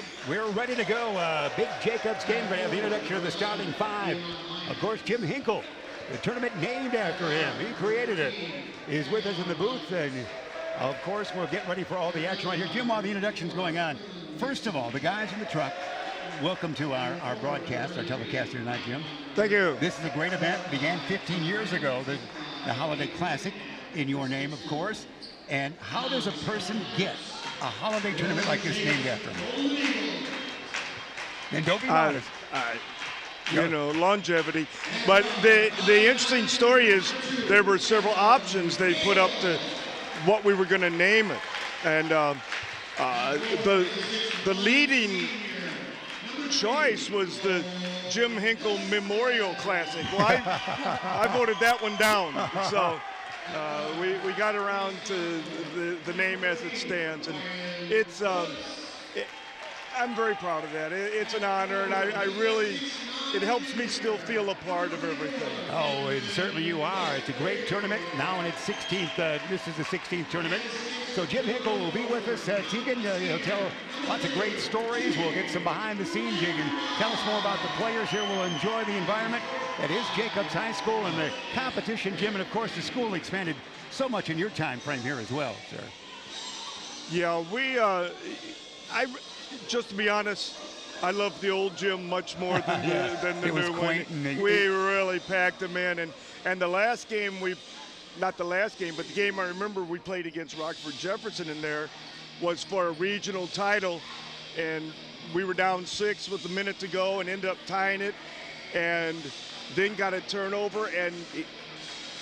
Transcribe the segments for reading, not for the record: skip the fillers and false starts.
right, we're ready to go. Big Jacobs game. We're going to have the introduction of the starting five. Of course, Jim Hinkle, the tournament named after him. He created it. He's with us in the booth, and of course, we'll get ready for all the action right here. Jim, while the introduction's going on, first of all, the guys in the truck, welcome to our broadcast, our telecast here tonight, Jim. Thank you. This is a great event. It began 15 years ago, the Holiday Classic, in your name, of course. And how does a person get a holiday tournament like this named after him? And don't be modest. You know, longevity. But the interesting story is there were several options they put up to what we were going to name it. And the leading choice was the Jim Hinkle Memorial Classic. Well, I voted that one down. So we got around to the name as it stands. And it's I'm very proud of that. It's an honor, and I really, it helps me still feel a part of everything. Oh, and certainly you are. It's a great tournament. Now in its 16th, this is the 16th tournament. So Jim Hinkle will be with us. Tegan, he'll tell lots of great stories. We'll get some behind the scenes. You can tell us more about the players here. We'll enjoy the environment. That is Jacobs High School and the competition, Jim. And of course, the school expanded so much in your time frame here as well, sir. Yeah, just to be honest, I love the old gym much more than the new one. We really packed them in, and the last game not the last game, but the game I remember we played against Rockford Jefferson in there was for a regional title, and we were down 6 with a minute to go and ended up tying it, and then got a turnover, and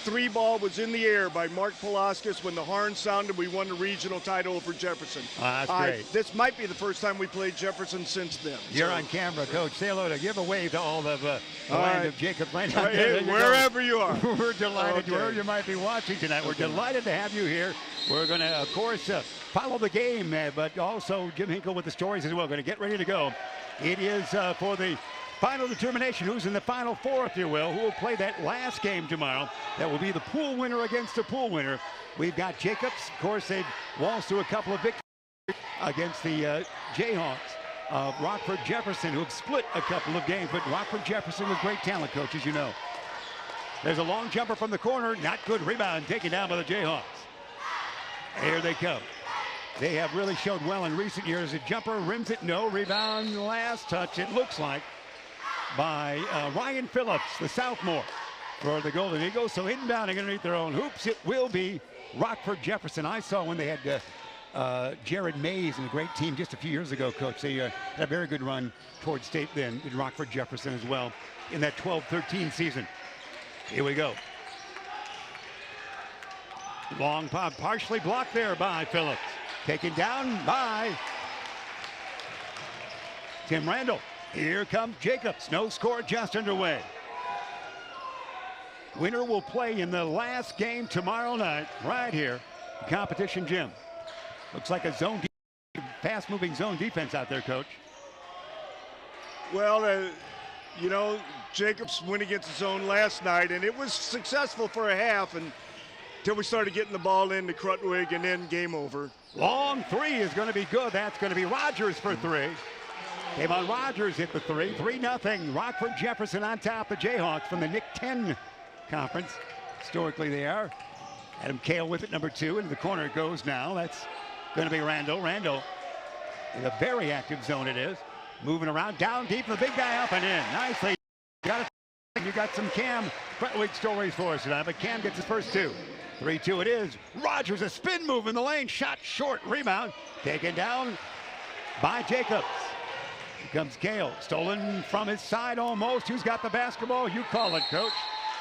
3-ball was in the air by Mark Palaskis. When the horn sounded, we won the regional title over Jefferson. That's great. This might be the first time we played Jefferson since then. You're on camera, Coach. Say hello to give a wave to all of the land of Jacob Lane. Wherever you are. We're delighted, wherever you might be watching tonight. We're delighted to have you here. We're going to, of course, follow the game, but also Jim Hinkle with the stories as well. Going to get ready to go. It is for the final determination, who's in the Final Four, if you will, who will play that last game tomorrow. That will be the pool winner against the pool winner. We've got Jacobs. Of course, they've waltzed through a couple of victories against the Jayhawks of Rockford Jefferson, who have split a couple of games. But Rockford Jefferson with great talent, Coach, as you know. There's a long jumper from the corner. Not good rebound taken down by the Jayhawks. Here they come. They have really showed well in recent years. A jumper rims it, no rebound. Last touch, it looks like, by Ryan Phillips, the sophomore, for the Golden Eagles. So inbounding underneath their own hoops, it will be Rockford Jefferson. I saw when they had Jared Mays and a great team just a few years ago, Coach. They had a very good run towards state then in Rockford Jefferson as well in that 12-13 season. Here we go. Long pop, partially blocked there by Phillips. Taken down by Tim Randall. Here comes Jacobs. No score just underway. Winner will play in the last game tomorrow night right here. The competition gym. Looks like a zone, fast-moving zone defense out there, Coach. Well, you know, Jacobs went against the zone last night, and it was successful for a half until we started getting the ball into Krutwig, and then game over. Long three is going to be good. That's going to be Rogers for 3. Kayvon Rogers hit the 3. 3-0. Rockford Jefferson on top. The Jayhawks from the Nick 10 conference. Historically, they are. Adam Kale with it, number 2. Into the corner it goes now. That's going to be Randall. Randall in a very active zone it is. Moving around, down deep. The big guy up and in. Nicely. You got some Cam Krutwig stories for us tonight, but Cam gets his first 2. 3-2 it is. Rogers, a spin move in the lane. Shot short. Rebound. Taken down by Jacobs. Here comes Kale, stolen from his side almost. Who's got the basketball? You call it, Coach.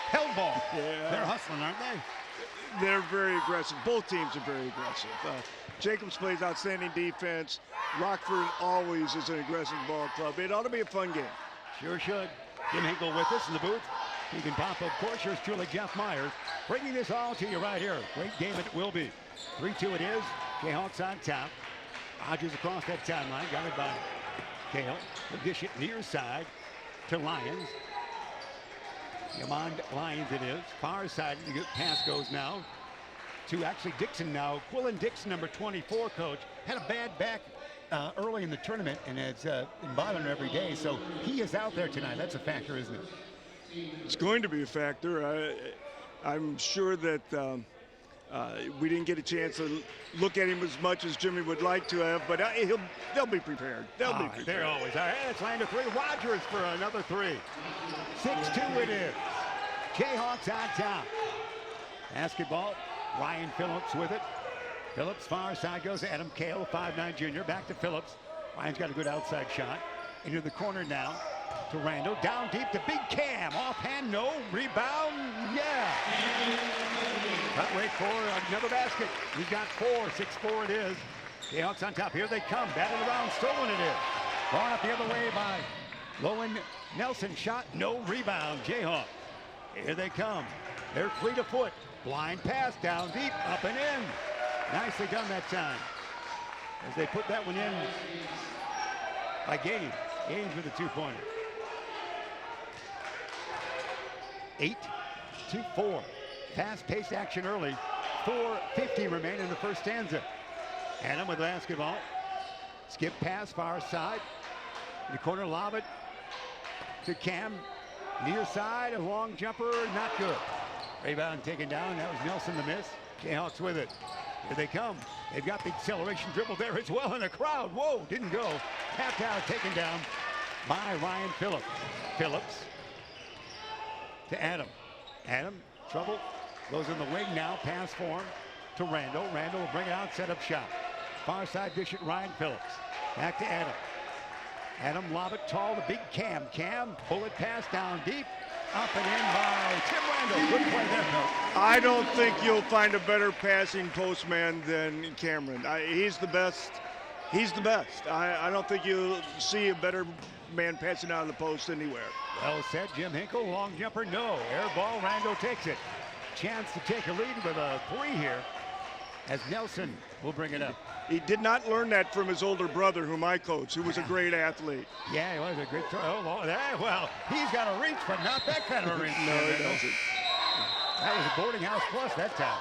Held ball. Yeah. They're hustling, aren't they? They're very aggressive. Both teams are very aggressive. Jacobs plays outstanding defense. Rockford always is an aggressive ball club. It ought to be a fun game. Sure should. Jim Hinkle with us in the booth. He can pop, of course. Here's truly Jeff Myers, bringing this all to you right here. Great game it will be. 3-2 it is. Jayhawks on top. Rogers across that timeline. Got it by Kale. Will dish it near side to Lyons. Yamond Lyons it is. Far side. The pass goes now to actually Dixon now. Quillen Dixon, number 24, Coach, had a bad back early in the tournament, and it's been bothering him every day. So he is out there tonight. That's a factor, isn't it? It's going to be a factor. I'm sure that we didn't get a chance to look at him as much as Jimmy would like to have, but they'll be prepared. They'll be prepared. They're always. All right, let's land a three. Rogers for another three. 6-2 it is. Jayhawks on top. Basketball. Ryan Phillips with it. Phillips far side goes to Adam Kale, 5'9" junior. Back to Phillips. Ryan's got a good outside shot. Into the corner now to Randall. Down deep to Big Cam. Offhand, no. Rebound, yeah. But wait for another basket. He's got 4. 6-4 it is. Jayhawks on top. Here they come. Battle around. Stolen it is. Brought up the other way by Lowen Nelson. Shot, no rebound. Jayhawks. Here they come. They're fleet of foot. Blind pass down deep, up and in. Nicely done that time. As they put that one in by Gaines. Gaines with a 2-pointer. 8-4. Fast-paced action early. 4:50 remain in the first stanza. Adam with basketball. Skip pass, far side. In the corner, lob it to Cam. Near side, a long jumper, not good. Rebound taken down. That was Nelson the miss. Jayhawks with it. Here they come. They've got the acceleration dribble there as well in the crowd. Whoa, didn't go. Tapped out, taken down by Ryan Phillips. Phillips to Adam. Adam, trouble. Goes in the wing now. Pass form to Randall. Randall will bring it out, set up shot. Far side dish at Ryan Phillips. Back to Adam. Adam lob it tall to Big Cam. Cam, bullet pass down deep. Up and in by Tim Randall. Good play there, Coach. I don't think you'll find a better passing postman than Cameron. He's the best. He's the best. I don't think you'll see a better man passing out of the post anywhere. Well said, Jim Hinkle. Long jumper, no. Air ball, Randall takes it. Chance to take a lead with a 3 here as Nelson will bring it up. He did not learn that from his older brother, whom I coach, who was a great athlete. Yeah, he was a great throw. Oh, well, he's got a reach, but not that kind of a reach. No, he doesn't. That was a boarding house plus that time.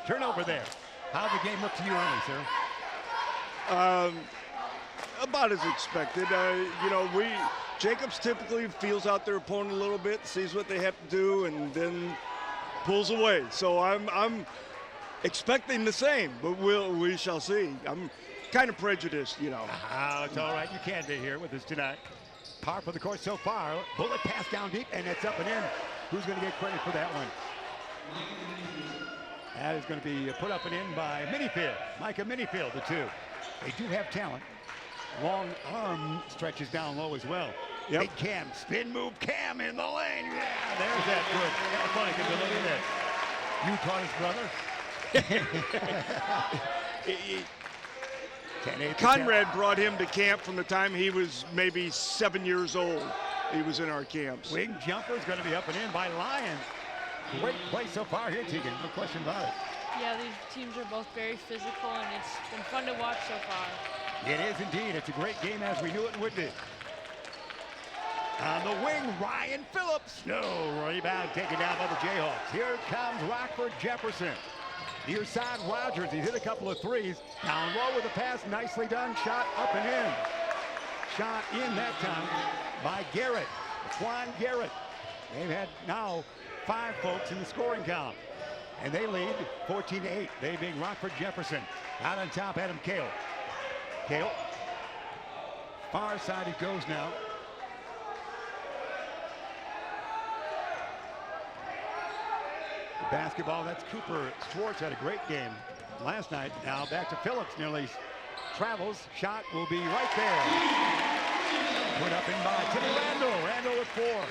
Turnover there. How'd the game look to you early, sir? About as expected. Jacobs typically feels out their opponent a little bit, sees what they have to do, and then pulls away. So I'm expecting the same, but we shall see. I'm kind of prejudiced, you know. It's all right. You can be here with us tonight. Par for the course so far. Bullet pass down deep, and it's up and in. Who's going to get credit for that one? That is going to be put up and in by Minifield. Micah Minifield, the 2. They do have talent. Long arm stretches down low as well. Yep. Big Cam, spin move, Cam in the lane. Yeah, there's that good athletic ability there. You taught his brother? Conrad brought him to camp from the time he was maybe 7 years old. He was in our camps. Wing jumper is going to be up and in by Lyons. Great play so far here, Tegan. No question about it. Yeah, these teams are both very physical, and it's been fun to watch so far. It is indeed. It's a great game as we knew it would be. On the wing, Ryan Phillips. No, rebound taken down by the Jayhawks. Here comes Rockford Jefferson. Near side, Rogers. He hit a couple of threes. Down low with a pass. Nicely done. Shot up and in. Shot in that time by Garrett. Quan Garrett. They've had now 5 folks in the scoring column. And they lead 14-8. They being Rockford Jefferson. Out on top, Adam Kale. Kale. Far side it goes now. Basketball, that's Cooper Schwartz. Had a great game last night. Now back to Phillips, nearly travels. Shot will be right there. Put up in by Timmy Randall. Randall with 4.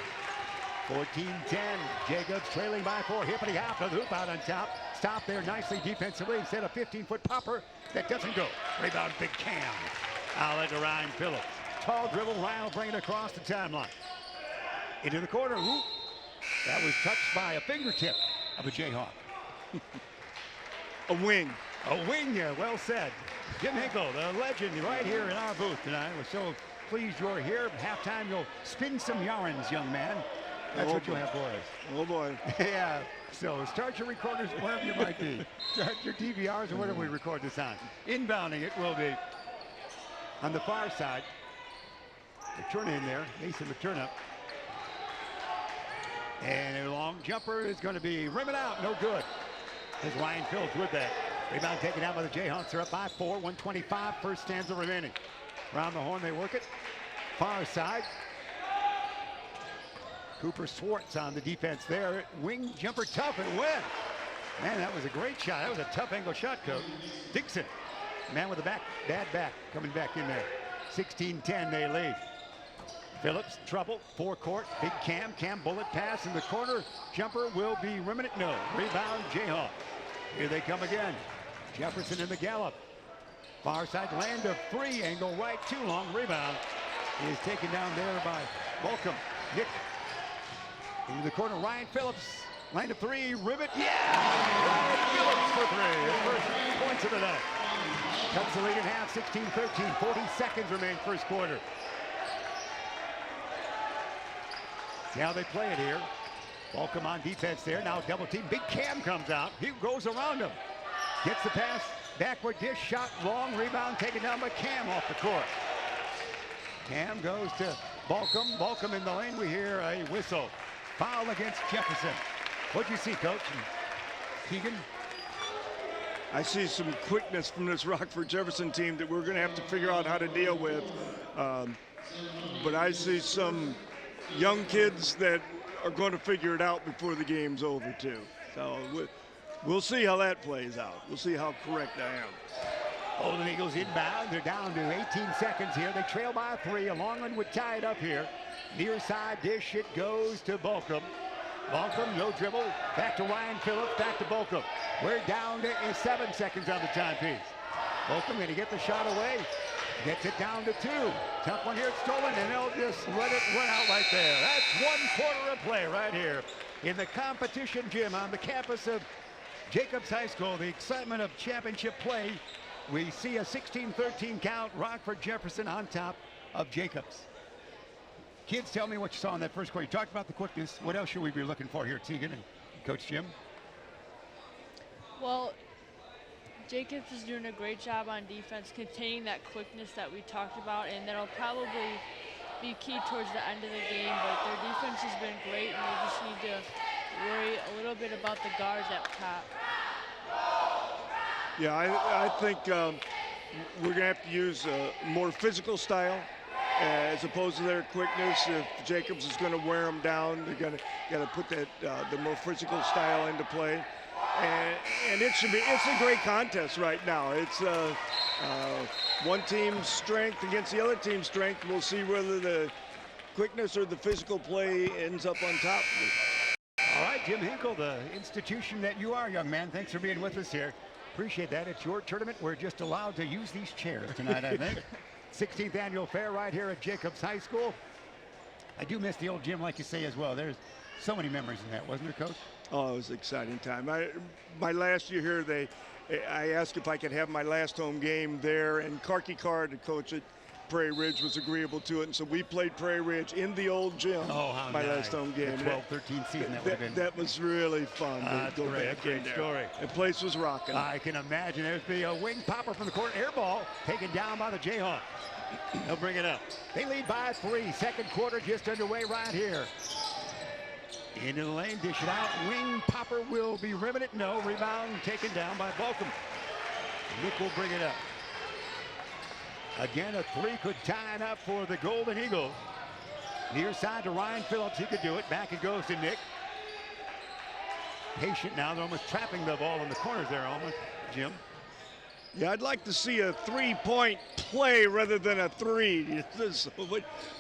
14-10. Jacobs trailing by 4. Hippity hop to the hoop out on top. Stop there nicely defensively. Instead of 15-foot popper. That doesn't go. Rebound, Big Cam. Outlet to Ryan Phillips. Tall dribble. Ryan will bring it across the timeline. Into the corner. Ooh. That was touched by a fingertip of a Jayhawk. A wing. A wing there, well said. Jim Hinkle, the legend, right here in our booth tonight. We're so pleased you're here. Halftime, you'll spin some yarns, young man. That's what you'll have for us. Oh, boy. Yeah, so start your recorders wherever you might be. Start your DVRs or whatever we record this on. Inbounding it will be on the far side. McTurna in there, Mason McTurna. And a long jumper is going to be rimmed out, no good. As Ryan Phillips with that. Rebound taken out by the Jayhawks. They're up by 4, 125, first stanza remaining. Around the horn, they work it. Far side. Cooper Swartz on the defense there. Wing jumper tough and win. Man, that was a great shot. That was a tough angle shot, Coach. Dixon, man with a bad back, coming back in there. 16-10, they lead. Phillips, trouble, forecourt, big Cam bullet pass in the corner. Jumper will be rimmed it, no. Rebound, Jayhawks. Here they come again. Jefferson in the gallop. Far side, land of three, angle right, too long. Rebound is taken down there by Volcom. Nick into the corner, Ryan Phillips. Land of three, rivet, yeah! Ryan Phillips for three, his first points of the night. Cuts the lead in half, 16-13, 40 seconds remain first quarter. See how they play it here. Volcom on defense there, now double team. Big Cam comes out, he goes around him. Gets the pass, backward dish, shot long, rebound taken down by Cam off the court. Cam goes to Volcom. Volcom in the lane, we hear a whistle. Foul against Jefferson. What'd you see, Coach? Keegan? I see some quickness from this Rockford Jefferson team that we're going to have to figure out how to deal with. But I see some young kids that are going to figure it out before the game's over, too. So we'll see how that plays out. We'll see how correct I am. Golden Eagles inbound. They're down to 18 seconds here. They trail by 3. A long one would tie it up here. Near side dish, it goes to Volcom. Volcom, no dribble. Back to Ryan Phillips, back to Volcom. We're down to 7 seconds on the timepiece. Volcom going to get the shot away. Gets it down to 2. Tough one here, it's stolen, and they'll just let it run out right there. That's 1 quarter of play right here in the competition gym on the campus of Jacobs High School. The excitement of championship play. We see a 16-13 count. Rockford Jefferson on top of Jacobs. Kids, tell me what you saw in that first quarter. You talked about the quickness. What else should we be looking for here, Tegan and Coach Jim? Well, Jacobs is doing a great job on defense, containing that quickness that we talked about, and that'll probably be key towards the end of the game. But their defense has been great, and they just need to worry a little bit about the guards up top. Yeah, I think we're going to have to use a more physical style as opposed to their quickness. If Jacobs is going to wear them down, they're going to put that the more physical style into play. And it's a great contest right now. It's one team's strength against the other team's strength. We'll see whether the quickness or the physical play ends up on top. All right, Jim Hinkle, the institution that you are, young man. Thanks for being with us here. Appreciate that. It's your tournament. We're just allowed to use these chairs tonight, I think. 16th annual fair right here at Jacobs High School. I do miss the old gym, like you say, as well. There's so many memories in that, wasn't there, Coach? Oh, it was an exciting time. My last year here, I asked if I could have my last home game there, and Karki Carr, the coach at Prairie Ridge, was agreeable to it, and so we played Prairie Ridge in the old gym. Oh, how my nice. last home game. The 12-13 season, that would have been. That was really fun. Great, great story. The place was rocking. I can imagine. There's be a wing popper from the court, air ball taken down by the Jayhawks. They'll bring it up. They lead by 3. Second quarter just underway right here. Into the lane, dish it out. Wing popper will be riveted. No, rebound taken down by Volcom. Nick will bring it up. Again, a 3 could tie it up for the Golden Eagles. Near side to Ryan Phillips. He could do it. Back it goes to Nick. Patient now. They're almost trapping the ball in the corners there, almost. Jim? Yeah, I'd like to see a 3-point play rather than a 3.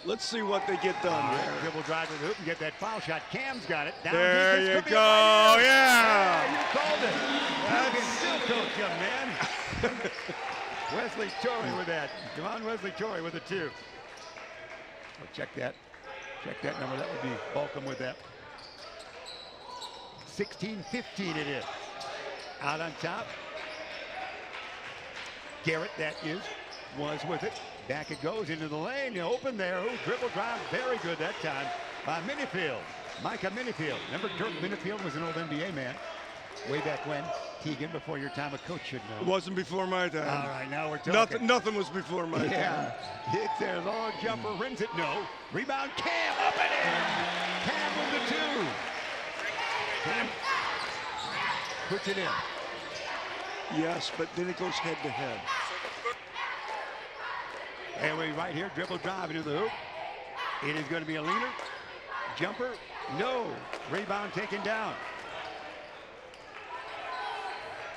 Let's see what they get done there. Dribble drive to the hoop and get that foul shot. Cam's got it. Down there defense. You go. Yeah. You called it. I can still coach, young man. Wesley Torrey with that. Come on, Wesley Torrey with a 2. Oh, check that. Check that number. That would be Volcom with that. 16-15 it is. Out on top. Garrett, that is, was with it. Back it goes into the lane. Open there. Ooh, dribble drive. Very good that time by Minifield. Micah Minifield. Remember, Dirk Minifield was an old NBA man. Way back when, Tegan, before your time, a coach should know. It wasn't before my time. All right, now we're talking. Nothing was before my time. Hits there, long jumper, rims it, no. Rebound, Cam, up and in. Cam with the 2. Cam puts it in. Yes, but then it goes head to head. And we right here, dribble drive into the hoop. It is going to be a leaner. Jumper, no. Rebound taken down.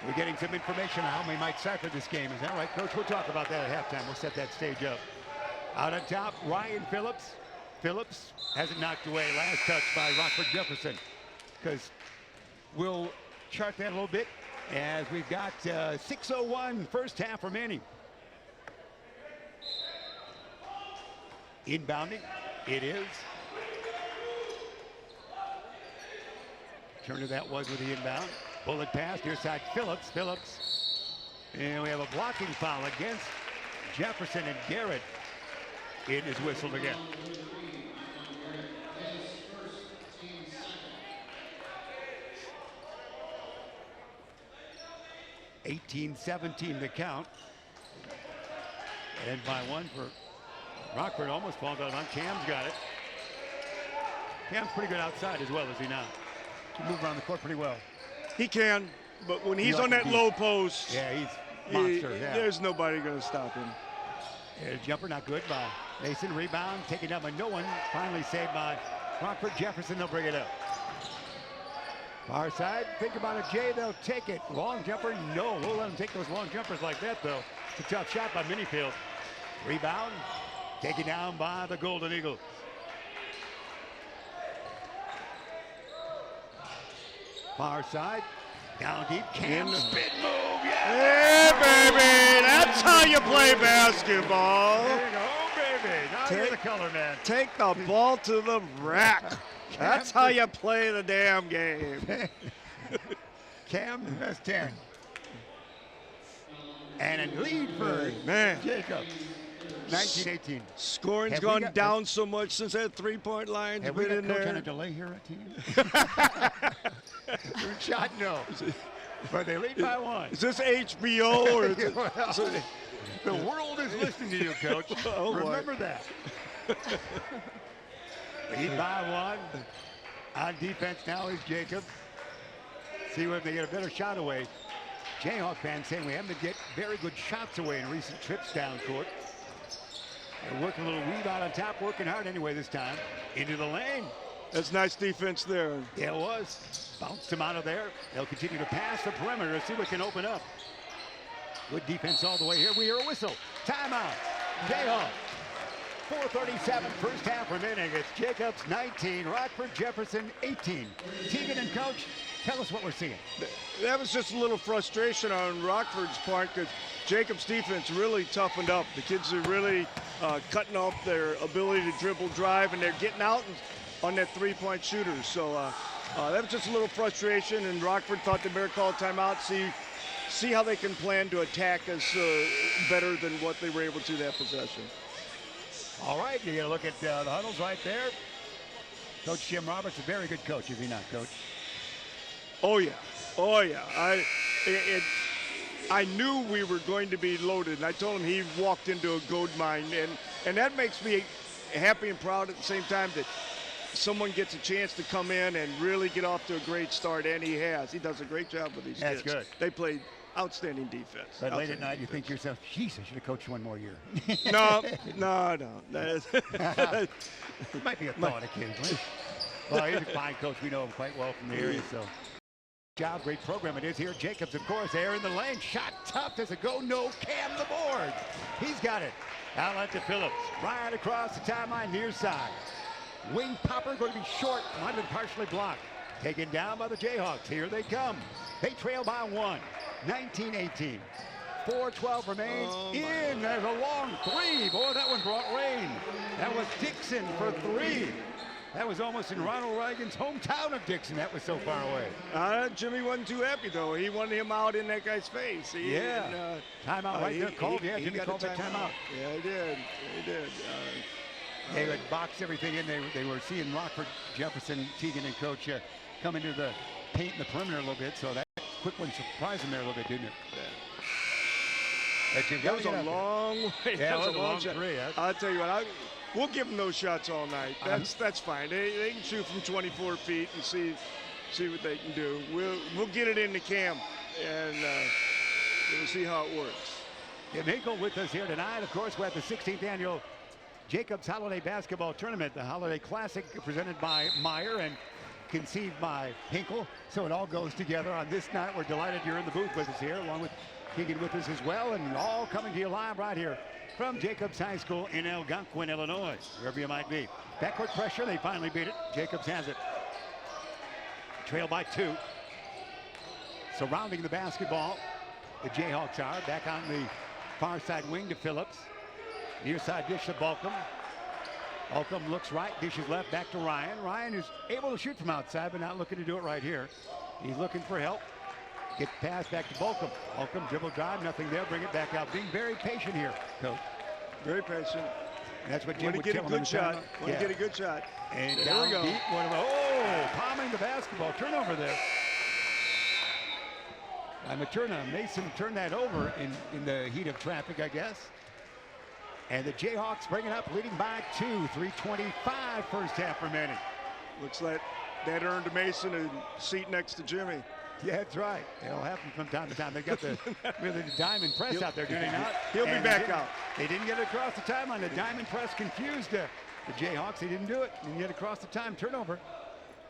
We're getting some information on how we might cipher this game. Is that right, Coach? We'll talk about that at halftime. We'll set that stage up. Out on top, Ryan Phillips. Phillips has it knocked away. Last touch by Rockford Jefferson. Because we'll chart that a little bit as we've got 6:01 first half remaining. Inbounding, it is. Turner that was with the inbound. Bullet pass, near side Phillips. And we have a blocking foul against Jefferson, and Garrett. It is whistled again. (18-17) the count. And by 1 for Rockford. Almost falls out on. Cam's got it. Cam's pretty good outside as well, is he not? He moves around the court pretty well. He can, but when he's on that low post, yeah, he's monster. There's nobody going to stop him. Jumper not good by Mason. Rebound taken down by no one. Finally saved by Rockford. Jefferson, they'll bring it up. Far side, think about it, Jay, they'll take it. Long jumper, no. We'll let them take those long jumpers like that, though. It's a tough shot by Minifield. Rebound, taken down by the Golden Eagles. Far side, down deep, Cam, spin move, yeah, baby, that's how you play basketball. There you go, baby, now you're the color man. Take the ball to the rack. That's how you play the damn game. Cam has 10. And a lead for Jacobs. 19-18. Scoring's gone down so much since that three-point line. Have we got Coach on a delay here at team? Shot, no. But they lead by 1. Is this HBO or is it, the world is listening to you, Coach. Remember that. Lead by 1. On defense now is Jacob. See if they get a better shot away. Jayhawk fans saying we haven't been getting very good shots away in recent trips down court. They're working a little weave out on top, working hard anyway this time. Into the lane. That's nice defense there. Yeah, it was. Bounced him out of there. They'll continue to pass the perimeter to see what can open up. Good defense all the way here. We hear a whistle. Timeout. Jayhawk. 4:37 first half remaining. It's Jacobs 19, Rockford Jefferson 18. Tegan and Coach, tell us what we're seeing. That was just a little frustration on Rockford's part because Jacobs' defense really toughened up. The kids are really cutting off their ability to dribble, drive, and they're getting out on that three-point shooter. So that was just a little frustration, and Rockford thought they better call a timeout, see how they can plan to attack us better than what they were able to that possession. All right, you get a look at the huddles right there. Coach Jim Roberts, a very good coach, is he not, Coach? Oh, yeah. Oh, yeah. I knew we were going to be loaded, and I told him he walked into a gold mine, and that makes me happy and proud at the same time that someone gets a chance to come in and really get off to a great start, and he has. He does a great job with these kids. That's good. They played outstanding defense. But late at night, you think to yourself, geez, I should have coached one more year. No. It might be a thought occasionally. Well, he's a fine coach. We know him quite well from the area, so. Job, great program it is here. Jacobs, of course, there in the lane. Shot tough. Does it go? No. Cam the board. He's got it. Outlet to Phillips. Right across the timeline, near side. Wing popper going to be short. Might have been partially blocked. Taken down by the Jayhawks. Here they come. They trail by 1. 19-18. 4:12 remains. In. There's a long 3. Boy, that one brought rain. That was Dixon for 3. That was almost in Ronald Reagan's hometown of Dixon. That was so far away. Jimmy wasn't too happy, though. He wanted him out in that guy's face. Timeout right there called. Jimmy called that timeout. Yeah, he did. They would box everything in. They were seeing Rockford, Jefferson, Tegan, and Coach come into the paint in the perimeter a little bit. So that quick one surprised him there a little bit, didn't it? Yeah. That was a long way. Yeah, that was a long shot. three. I'll tell you what, we'll give them those shots all night. That's fine. They can shoot from 24 feet and see what they can do. We'll get it into Cam, and we'll see how it works. Hinkle with us here tonight. Of course, we're at the 16th annual Jacobs Holiday Basketball Tournament, the Holiday Classic presented by Meyer and conceived by Hinkle. So it all goes together on this night. We're delighted you're in the booth with us here, along with Keegan with us as well, and all coming to you live right here from Jacobs High School in Algonquin, Illinois, wherever you might be. Backcourt pressure, they finally beat it. Jacobs has it. Trail by 2. Surrounding the basketball, the Jayhawks are back on the far side wing to Phillips. Near side dish to Balcom. Balcom looks right, dishes left, back to Ryan. Ryan is able to shoot from outside, but not looking to do it right here. He's looking for help. Get pass back to Balcom. Balcom dribble drive, nothing there. Bring it back out. Being very patient here, Coach. Very patient. And that's what Jim would tell him. Want to get a good shot. And there down we go. deep. Palming the basketball. Turnover there. By Materna. Mason turned that over in the heat of traffic, I guess. And the Jayhawks bring it up, leading by 2. 3:25 first half remaining. Looks like that earned Mason a seat next to Jimmy. Yeah, that's right. It'll happen from time to time. They've got the diamond press out there, do they not? He'll be back out. They didn't get it across the timeline. The diamond press confused the Jayhawks. They didn't do it. Didn't get across the time. Turnover.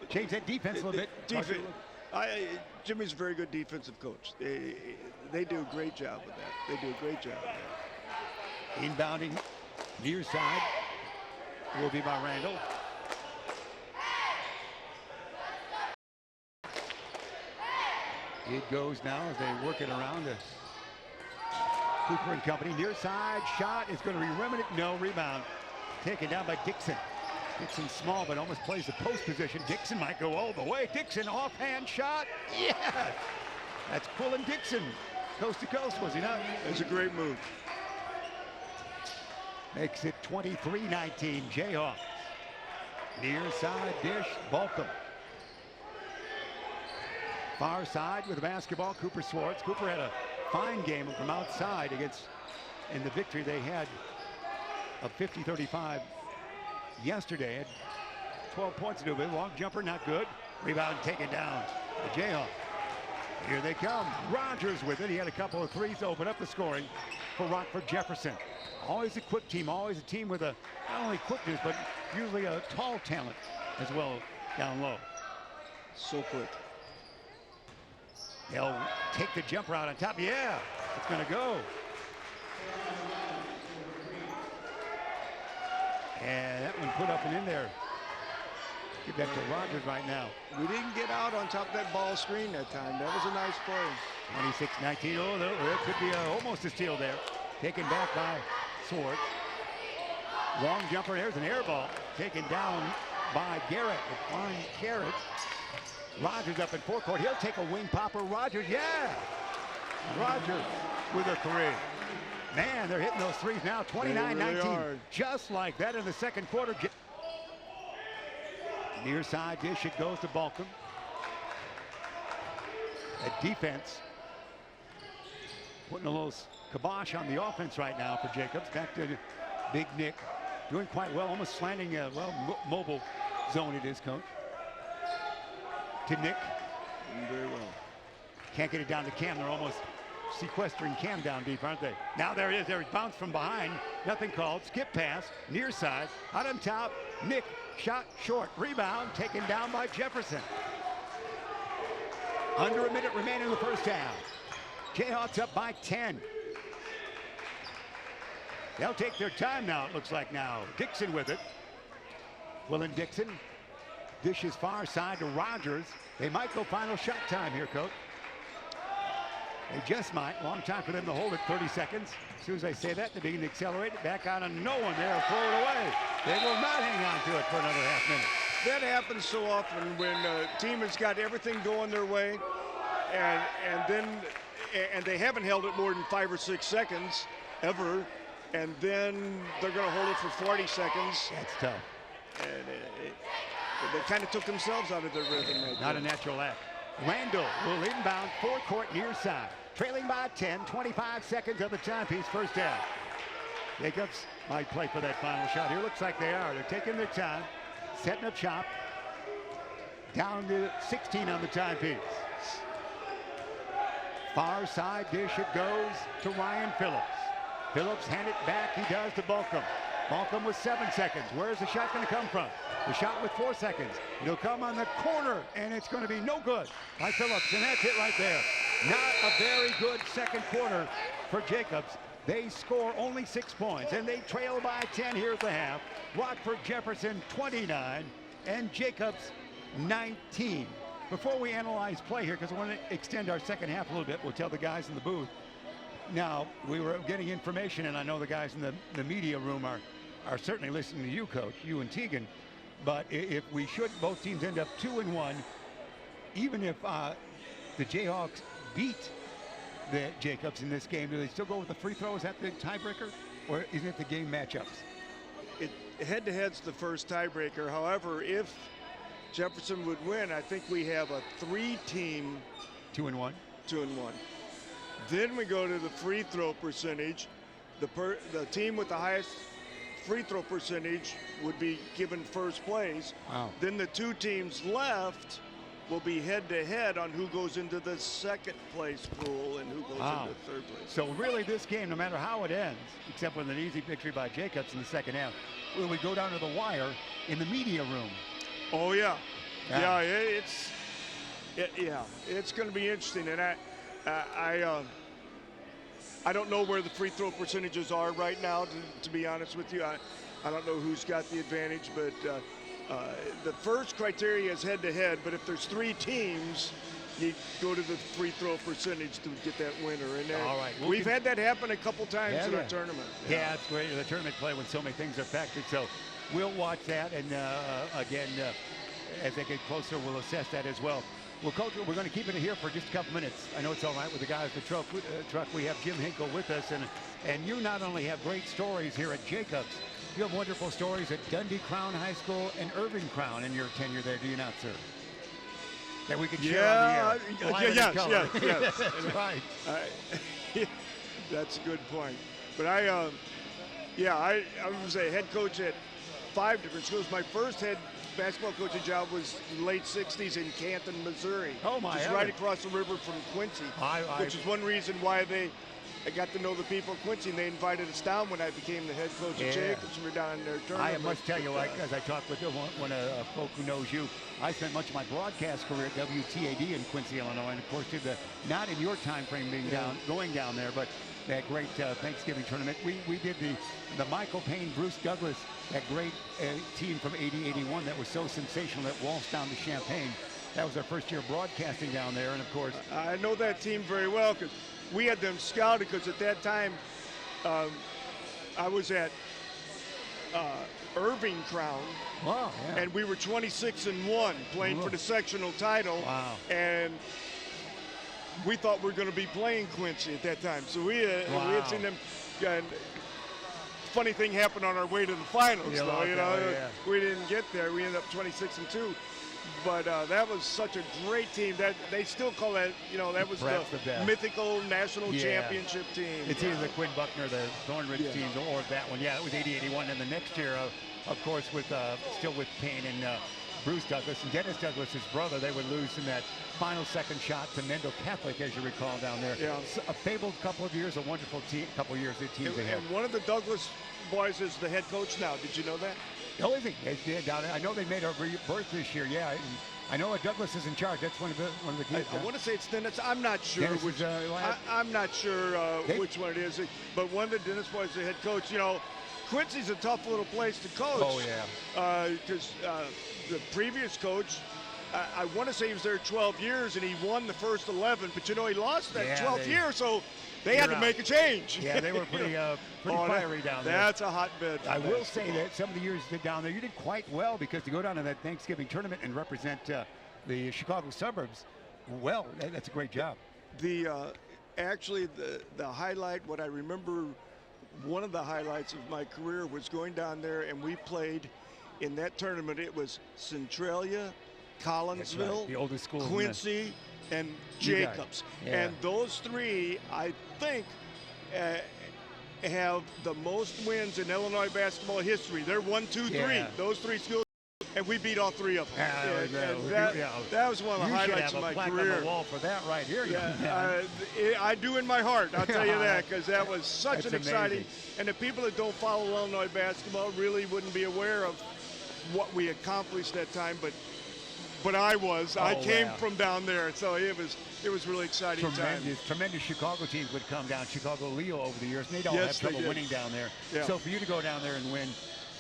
Change that defense a little bit. Jimmy's a very good defensive coach. They do a great job with that. They do a great job with that. Inbounding near side will be by Randall. It goes now as they work it around to Cooper and company. Near side shot is going to be rimmed. No, rebound. Taken down by Dixon. Dixon small, but almost plays the post position. Dixon might go all the way. Dixon offhand shot. Yes! That's Quillen Dixon. Coast to coast, was he not? It's a great move. Makes it 23-19 Jayhawks. Near side dish, Balcom. Far side with the basketball, Cooper Swartz. Cooper had a fine game from outside in the victory they had of 50-35 yesterday. Had 12 points to do with it. Long jumper, not good. Rebound taken down. The Jayhawks. Here they come. Rogers with it. He had a couple of threes to open up the scoring for Rockford Jefferson. Always a quick team, always a team with not only quickness, but usually a tall talent as well down low. So quick. They'll take the jumper out on top. Yeah, it's going to go. And that one put up and in there. Give that to Rogers right now. We didn't get out on top of that ball screen that time. That was a nice play. 26-19. Oh, there could be almost a steal there. Taken back by Sword. Long jumper. There's an air ball. Taken down by Garrett. A fine Garrett. Rogers up in forecourt. He'll take a wing popper. Rogers, yeah! Rogers with a three. Man, they're hitting those threes now. 29-19. Just like that in the second quarter. Near side dish, it goes to Balcom. A defense putting a little kibosh on the offense right now for Jacobs. Back to Big Nick. Doing quite well, almost slanting, mobile zone it is, Coach. To Nick. Very well. Can't get it down to Cam. They're almost sequestering Cam down deep, aren't they? Now there it is. There, bounce from behind. Nothing called. Skip pass. Near side. Out on top. Nick. Shot short. Rebound taken down by Jefferson. Under a minute remaining in the first half. Jayhawks up by 10. They'll take their time now, it looks like now. Dixon with it. Quillen Dixon. Dishes far side to Rogers. They might go final shot time here, Coach. They just might. Long time for them to hold it, 30 seconds. As soon as I say that, they begin to accelerate it. Back out on no one there, throw it away. They will not hang on to it for another half minute. That happens so often when a team has got everything going their way, and they haven't held it more than 5 or 6 seconds ever, and then they're going to hold it for 40 seconds. That's tough. And they kind of took themselves out of their rhythm. Not a natural act. Randall will inbound forecourt near side. Trailing by 10, 25 seconds of the timepiece, first down. Jacobs might play for that final shot here. Looks like they are. They're taking their time, setting up shop. Down to 16 on the timepiece. Far side dish it goes to Ryan Phillips. Phillips hand it back. He does to Balcom. Balcom with 7 seconds. Where's the shot going to come from? The shot with 4 seconds. It'll come on the corner, and it's going to be no good by Phillips, and that's it right there. Not a very good second quarter for Jacobs. They score only 6 points, and they trail by 10 here at the half. Rockford Jefferson 29, and Jacobs 19. Before we analyze play here, because I want to extend our second half a little bit, we'll tell the guys in the booth. Now, we were getting information, and I know the guys in the media room are certainly listening to you, Coach, you and Tegan. But if we should, both teams end up 2-1, even if the Jayhawks beat the Jacobs in this game, do they still go with the free throw? Is that the tiebreaker, or isn't it the game matchups? Head-to-head's the first tiebreaker. However, if Jefferson would win, I think we have a 3-team 2-1. 2-1. Then we go to the free throw percentage. The team with the highest free throw percentage would be given first place. Wow. Then the 2 teams left will be head-to-head on who goes into the second place pool and who goes into third place. So really this game, no matter how it ends, except with an easy victory by Jacobs in the second half, will we go down to the wire in the media room? Oh, yeah. It's going to be interesting. And I don't know where the free throw percentages are right now, to be honest with you. I don't know who's got the advantage, but the first criteria is head-to-head, but if there's 3 teams, you go to the free throw percentage to get that winner. And all right. we've had that happen a couple times in our tournament. Yeah, it's great. The tournament play when so many things are factored. So we'll watch that, and again, as they get closer, we'll assess that as well. Well, Coach, we're going to keep it here for just a couple minutes. I know it's all right with the guys at the truck. We have Jim Hinkle with us, and you not only have great stories here at Jacobs, you have wonderful stories at Dundee Crown High School and Irving Crown in your tenure there, do you not, sir? That we can share on the air. Yes. That's right. That's a good point. But I was a head coach at 5 different schools. My first head basketball coaching job was late 60s in Canton, Missouri. Oh, my. Just right across the river from Quincy, which is one reason why I got to know the people of Quincy, and they invited us down when I became the head coach of Jacobs. We were down in their tournament. I must tell you, as I talked with one of the folk who knows you, I spent much of my broadcast career at WTAD in Quincy, Illinois, and of course did not in your time frame going down there, but that great Thanksgiving tournament. We did the Michael Payne, Bruce Douglas, that great team from 80-81 that was so sensational that waltzed down to Champaign. That was our first year broadcasting down there, and of course I know that team very well because we had them scouted, because at that time I was at Irving Crown. Wow, yeah. And we were 26-1 playing for the sectional title. Wow. And we thought we were going to be playing Quincy at that time. So we had seen them. And funny thing happened on our way to the finals, We didn't get there. We ended up 26-2. But that was such a great team. That they still call that, that was the mythical national championship team. It's either the Quinn Buckner, the Thornridge teams, or that one. Yeah, it was 80-81. And the next year, of course, still with Payne and Bruce Douglas and Dennis Douglas, his brother, they would lose in that final second shot to Mendel Catholic, as you recall, down there. Yeah. A fabled couple of years, a wonderful couple of years that teams they had. And one of the Douglas boys is the head coach now. Did you know that? Oh, is he? I know they made our birth this year. Yeah, I know Douglas is in charge. That's one of the kids. I want to say it's Dennis. I'm not sure which. I'm not sure which one it is. But one of the Dennis boys is the head coach. Quincy's a tough little place to coach. Oh yeah. Because the previous coach, I want to say he was there 12 years and he won the first 11. But he lost that 12th year, so they had to make a change. Yeah, they were pretty fiery down there. That's a hotbed. I will say that some of the years you did down there, you did quite well, because to go down to that Thanksgiving tournament and represent the Chicago suburbs, well, that's a great job. Actually, the highlight, what I remember, one of the highlights of my career was going down there, and we played in that tournament. It was Centralia Collinsville, right. The oldest school, Quincy, and Jacobs. Yeah. And those three, I think, have the most wins in Illinois basketball history. They're 1, 2, 3. Those three schools. And we beat all three of them. That was one of the highlights of my career. You should have a plaque on the wall for that right here. I do in my heart, I'll tell you that, because that was such an exciting. And the people that don't follow Illinois basketball really wouldn't be aware of what we accomplished that time. But I was. I came from down there, so it was really exciting time. Tremendous Chicago teams would come down. Chicago Leo over the years, and they'd all have trouble winning down there. Yeah. So for you to go down there and win.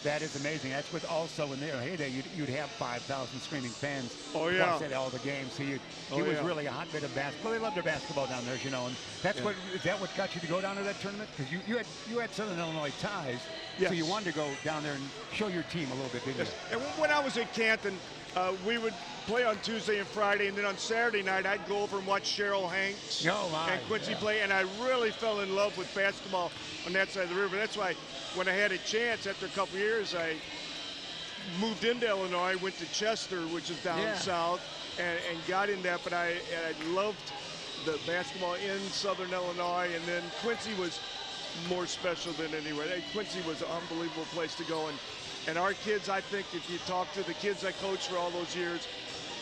That is amazing. That's with also in their heyday, you'd have 5,000 screaming fans. Plus at all the games. So it was really a hotbed of basketball. They loved their basketball down there, as you know. And that's is that what got you to go down to that tournament? Because you had Southern Illinois ties. Yes. So you wanted to go down there and show your team a little bit, didn't you? And when I was in Canton, we would play on Tuesday and Friday, and then on Saturday night I'd go over and watch Cheryl Hanks and Quincy play, and I really fell in love with basketball on that side of the river. That's why when I had a chance after a couple years, I moved into Illinois, went to Chester, which is down south, and got in that. But I loved the basketball in Southern Illinois, and then Quincy was more special than anywhere. Quincy was an unbelievable place to go, and our kids, I think, if you talk to the kids I coached for all those years,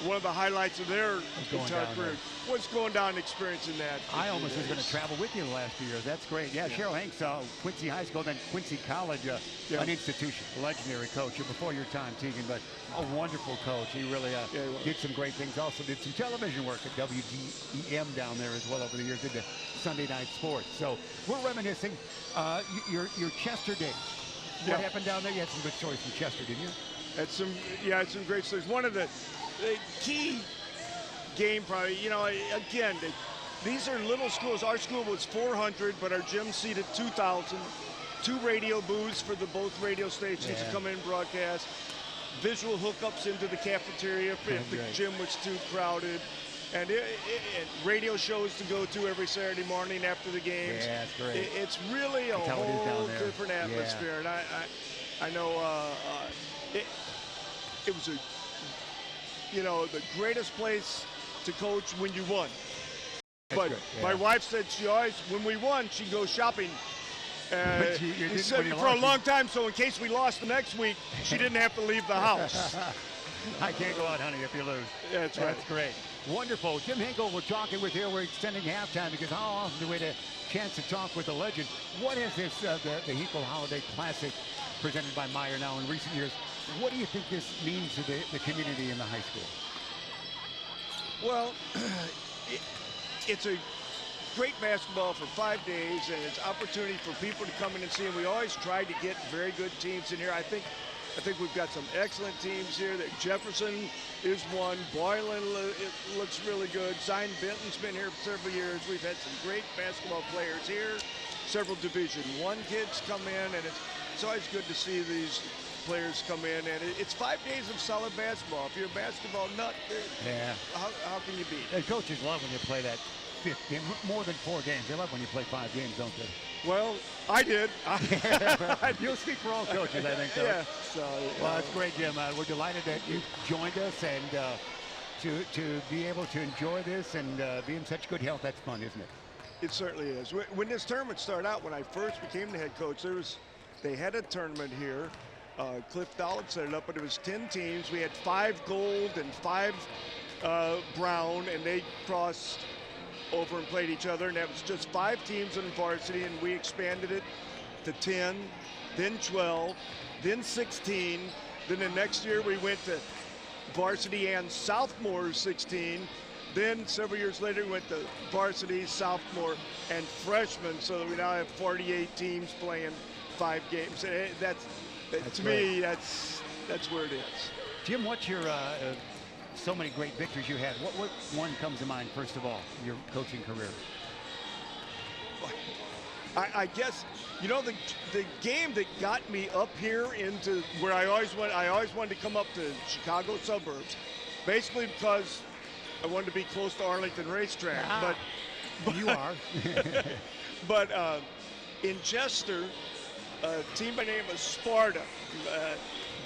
one of the highlights of their entire career was going down and experiencing that. I almost was going to travel with you the last few years. That's great. Yeah, Cheryl Hanks, Quincy High School, then Quincy College, an institution, legendary coach. Before your time, Tegan, but a wonderful coach. He really did some great things. Also did some television work at WGEM down there as well over the years. Did the Sunday night sports. So we're reminiscing your Chester days. What happened down there? You had some good stories from Chester, didn't you? Had some great stories. One of the key game, probably, again, these are little schools. Our school was 400, but our gym seated 2,000. 2 radio booths for both radio stations to come in and broadcast. Visual hookups into the cafeteria if the gym was too crowded. And radio shows to go to every Saturday morning after the games. Yeah, that's great. It's really a whole different atmosphere. And I know it was the greatest place to coach when you won. But my wife said she always, when we won, she'd go shopping. For a long time, so in case we lost the next week, she didn't have to leave the house. I can't go out hunting if you lose. That's right. That's great. Wonderful. Jim Hinkle, we're talking with here. We're extending halftime because how often do we get a chance to talk with the legend? What is this, the Hinkle Holiday Classic presented by Meyer now in recent years? What do you think this means to the community in the high school? Well, it's a great basketball for 5 days, and it's opportunity for people to come in and see. And we always try to get very good teams in here. I think we've got some excellent teams here. That Jefferson is one. Boylan looks really good. Zion Benton's been here for several years. We've had some great basketball players here. Several Division I kids come in, and it's always good to see these players come in. And it's 5 days of solid basketball. If you're a basketball nut, how can you beat? And coaches love when you play that 5th game, more than 4 games. They love when you play 5 games, don't they? Well, I did. You'll speak for all coaches, I think, Coach. Yeah. So, well, it's great, Jim. We're delighted that you joined us, and to be able to enjoy this and be in such good health, that's fun, isn't it? It certainly is. When this tournament started out, when I first became the head coach, they had a tournament here. Cliff Dowd set it up, but it was 10 teams. We had 5 gold and 5 brown, and they crossed over and played each other, and that was just 5 teams in varsity, and we expanded it to 10, then 12, then 16. Then the next year we went to varsity and sophomore 16. Then several years later we went to varsity, sophomore, and freshman, so that we now have 48 teams playing 5 games. And that's to me, that's where it is. Jim, what's your so many great victories you had? What one comes to mind first of all, your coaching career? I guess the game that got me up here into where I always wanted to come up to Chicago suburbs, basically because I wanted to be close to Arlington Racetrack. But you are. But in Chester, a team by the name of Sparta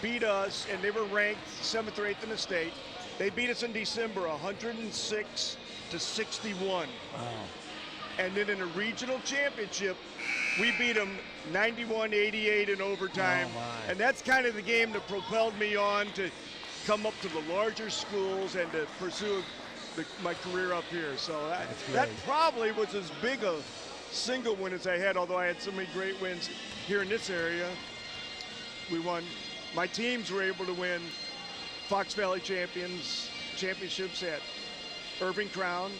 beat us, and they were ranked 7th or 8th in the state. They beat us in December 106-61. Wow. And then in a regional championship, we beat them 91-88 in overtime. Oh, and that's kind of the game that propelled me on to come up to the larger schools and to pursue my career up here. So that probably was as big a single win as I had, although I had so many great wins here in this area. We won. My teams were able to win Fox Valley championships at Irving Crown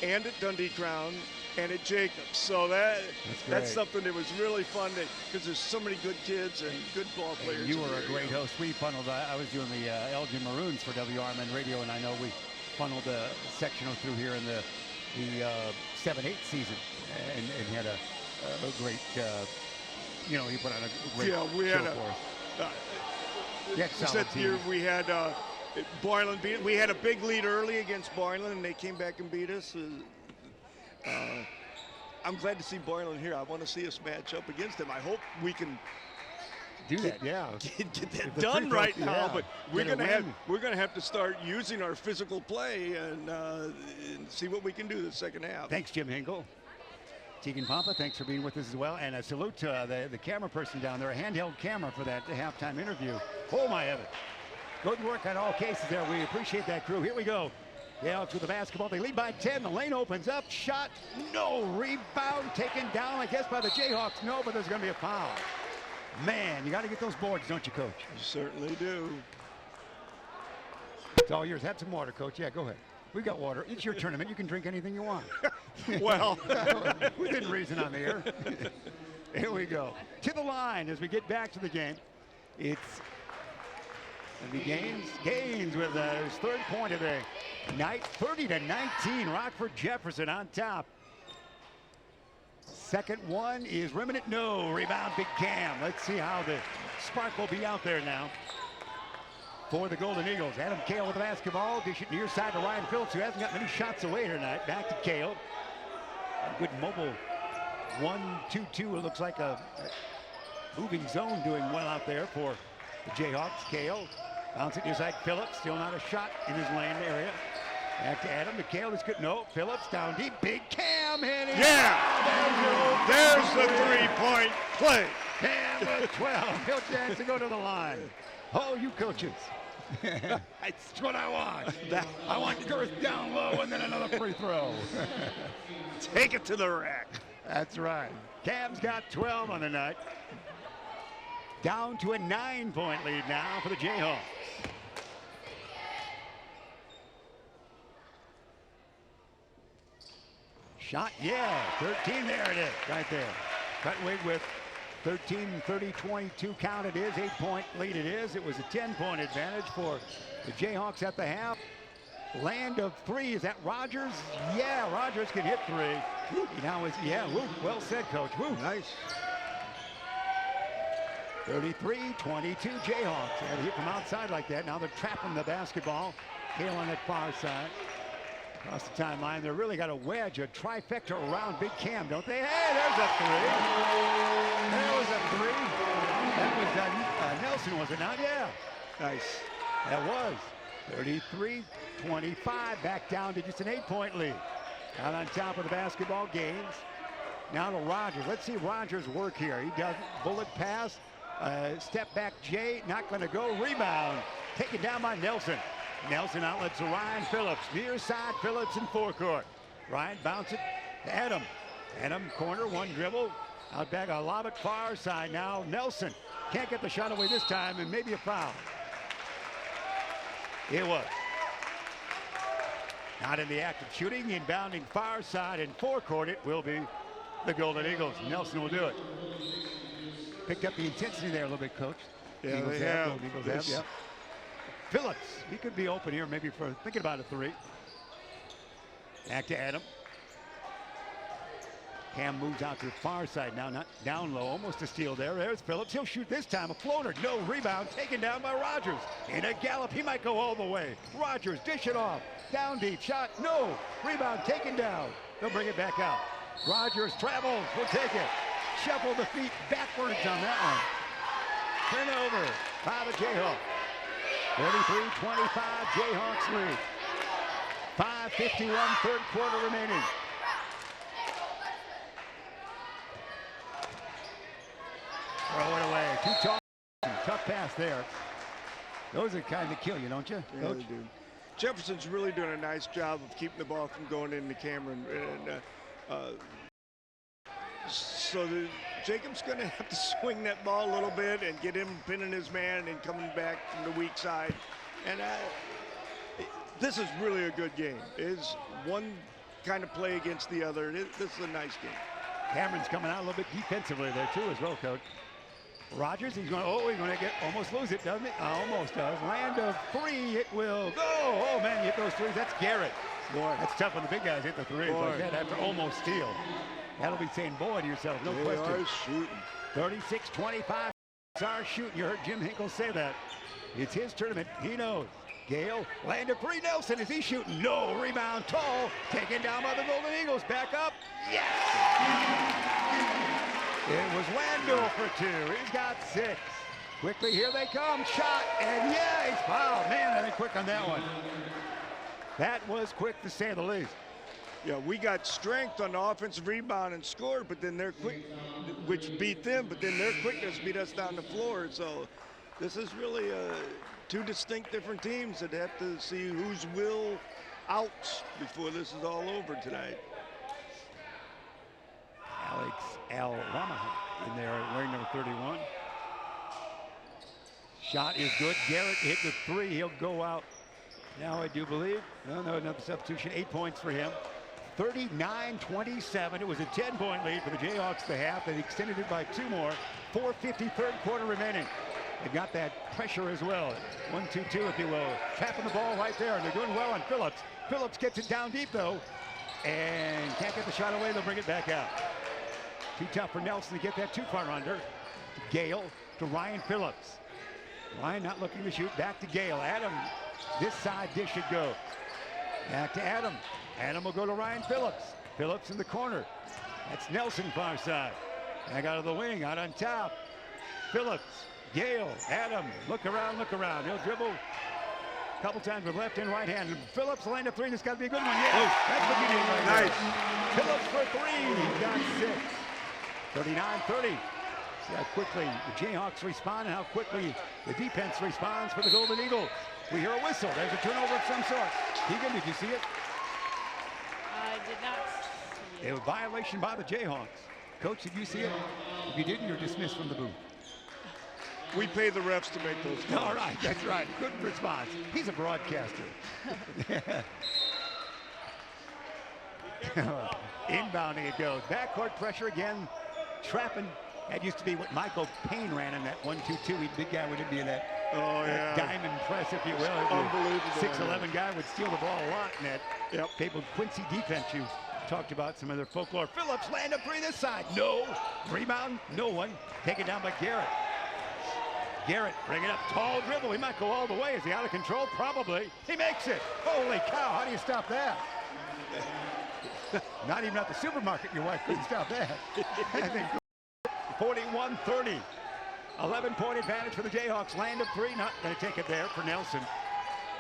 and at Dundee Crown and at Jacobs. So that's something that was really fun because there's so many good kids and good ball players. And you were a great host. We funneled, I was doing the Elgin Maroons for WRMN Radio, and I know we funneled a sectional through here in the 7-8 season and had a great, he put on a great show for us. That year we had Boylan beat. We had a big lead early against Boylan, and they came back and beat us. I'm glad to see Boylan here. I want to see us match up against them. I hope we can do that. Get that done right now. But we're gonna have to start using our physical play and see what we can do the second half. Thanks, Jim Hinkle. Tegan Pompa, thanks for being with us as well. And a salute to the camera person down there, a handheld camera for that halftime interview. Oh, my heavens. Good work on all cases there. We appreciate that crew. Here we go. Jayhawks with the basketball. They lead by 10. The lane opens up. Shot. No. Rebound taken down, I guess, by the Jayhawks. No, but there's going to be a foul. Man, you got to get those boards, don't you, Coach? You certainly do. It's all yours. Have some water, Coach. Yeah, go ahead. We got water. It's your tournament. You can drink anything you want. Well, within reason on the air. Here we go. To the line as we get back to the game. It's Gaines with his third point of the night. 30-19. Rockford Jefferson on top. Second one is Remnant. No. Rebound, Big Cam. Let's see how the spark will be out there now for the Golden Eagles. Adam Kale with the basketball. Dish it near side to Ryan Phillips, who hasn't got many shots away tonight. Back to Kale. A good mobile 1-2-2. It looks like a moving zone doing well out there for the Jayhawks. Kale bounce it near side. Phillips, still not a shot in his lane area. Back to Adam. Kale is good. No. Phillips down deep. Big Cam hitting. Yeah. There's the three-point play. Cam with 12. He'll chance to go to the line. Oh, you coaches. That's what I want. I want girth down low and then another free throw. Take it to the rack. That's right. Cam's got 12 on the night. Down to a 9-point lead now for the Jayhawks. Shot, yeah, 13, there it is, right there. Cutwig with 13, 30, 22 count it is, 8-point lead it is. It was a 10-point advantage for the Jayhawks at the half. Land of three, is that Rogers? Yeah, Rogers can hit three. Now it's, well said, Coach. Woo. Nice. 33-22 Jayhawks. They had to hit from outside like that. Now they're trapping the basketball. Hale on that far side. Across the timeline, they really got a wedge, a trifecta around Big Cam, don't they? Hey, there's a three. There was a three. That was Nelson, was it not? Yeah. Nice. That was 33-25, back down to just an 8-point lead. Out on top of the basketball, Gaines. Now to Rogers. Let's see Rogers work here. He does bullet pass, step back, Jay, not going to go. Rebound, taken down by Nelson. Nelson outlets to Ryan Phillips. Near side, Phillips in forecourt. Ryan bounce it to Adam. Adam corner, one dribble. Out back, a lob it far side now. Nelson can't get the shot away this time, and maybe a foul. It was. Not in the act of shooting, inbounding far side and forecourt. It will be the Golden Eagles. Nelson will do it. Picked up the intensity there a little bit, Coach. Yeah, Eagles they have. Eagles have, yeah. Phillips, he could be open here maybe for thinking about a three. Back to Adam. Cam moves out to the far side now, not down low, almost a steal there. There's Phillips. He'll shoot this time, a floater. No rebound, taken down by Rogers. In a gallop, he might go all the way. Rogers, dish it off. Down deep, shot, no. Rebound, taken down. They'll bring it back out. Rogers travels, will take it. Shuffle the feet backwards on that one. Turnover by the Jayhawks. 43-25, Jayhawks lead. 5:51, third quarter remaining. Throw it away. Too tall. Tough pass there. Those are kind of kill you, don't you? Yeah, they do. Jefferson's really doing a nice job of keeping the ball from going into Cameron. So Jacob's going to have to swing that ball a little bit and get him pinning his man and coming back from the weak side. And this is really a good game. It's one kind of play against the other. This is a nice game. Cameron's coming out a little bit defensively there too as well, Coach. Rogers, he's going to almost lose it, doesn't it? Almost does. Land of three, it will go. Oh, man, you hit those threes. That's Garrett. Boy, that's tough when the big guys hit the threes like that after almost steal. That'll be saying boy to yourself, no question. They are shooting. 36-25 are shooting. You heard Jim Hinkle say that. It's his tournament. He knows. Gale, land of three. Nelson, is he shooting? No. Rebound, tall. Taken down by the Golden Eagles. Back up. Yes! It was Wando for two. He's got 6. Quickly, here they come. Shot, and yeah, he's fouled. Man, they're quick on that one. That was quick, to say the least. Yeah, we got strength on the offensive rebound and scored, but then they're quick, which beat them, but then their quickness beat us down the floor. So this is really two distinct different teams that have to see whose will out before this is all over tonight. Alex Al-Rama in there wearing number 31. Shot is good. Garrett hit the 3. He'll go out now, I do believe. No, another substitution. 8 points for him. 39-27. It was a 10-point lead for the Jayhawks the half. They extended it by 2 more. 4:50 third quarter remaining. They've got that pressure as well. 1-2-2, if you will. Tapping the ball right there, and they're doing well on Phillips. Phillips gets it down deep, though, and can't get the shot away. They'll bring it back out. Too tough for Nelson to get that too far under. Gale to Ryan Phillips. Ryan not looking to shoot. Back to Gale. Adam, this side dish should go. Back to Adam. Adam will go to Ryan Phillips. Phillips in the corner. That's Nelson far side. Back out of the wing, out on top. Phillips, Gale, Adam, look around. He'll dribble a couple times with left and right hand. Phillips, land of 3. This got to be a good one. Yeah, that's what you need right there. Nice. Phillips for 3. He's got 6. 39-30. See how quickly the Jayhawks respond and how quickly the defense responds for the Golden Eagles. We hear a whistle. There's a turnover of some sort. Keegan, did you see it? I did not see it. It was a violation by the Jayhawks. Coach, did you see it? If you didn't, you're dismissed from the booth. We pay the refs to make those calls. All right, that's right. Good response. He's a broadcaster. Inbounding it goes. Backcourt pressure again. Trapping. That used to be what Michael Payne ran in that 1-2-2. He'd big guy would be in that, diamond press, if you will. Unbelievable. 6'11" guy would steal the ball a lot in that Papal Quincy defense. You talked about some of their folklore. Phillips, land up 3 this side. No. Rebound, no one. Taken down by Garrett. Garrett, bring it up. Tall dribble. He might go all the way. Is he out of control? Probably. He makes it. Holy cow. How do you stop that? Not even at the supermarket, your wife couldn't stop that. I think 41-30. 11-point advantage for the Jayhawks. Land of 3. Not going to take it there for Nelson.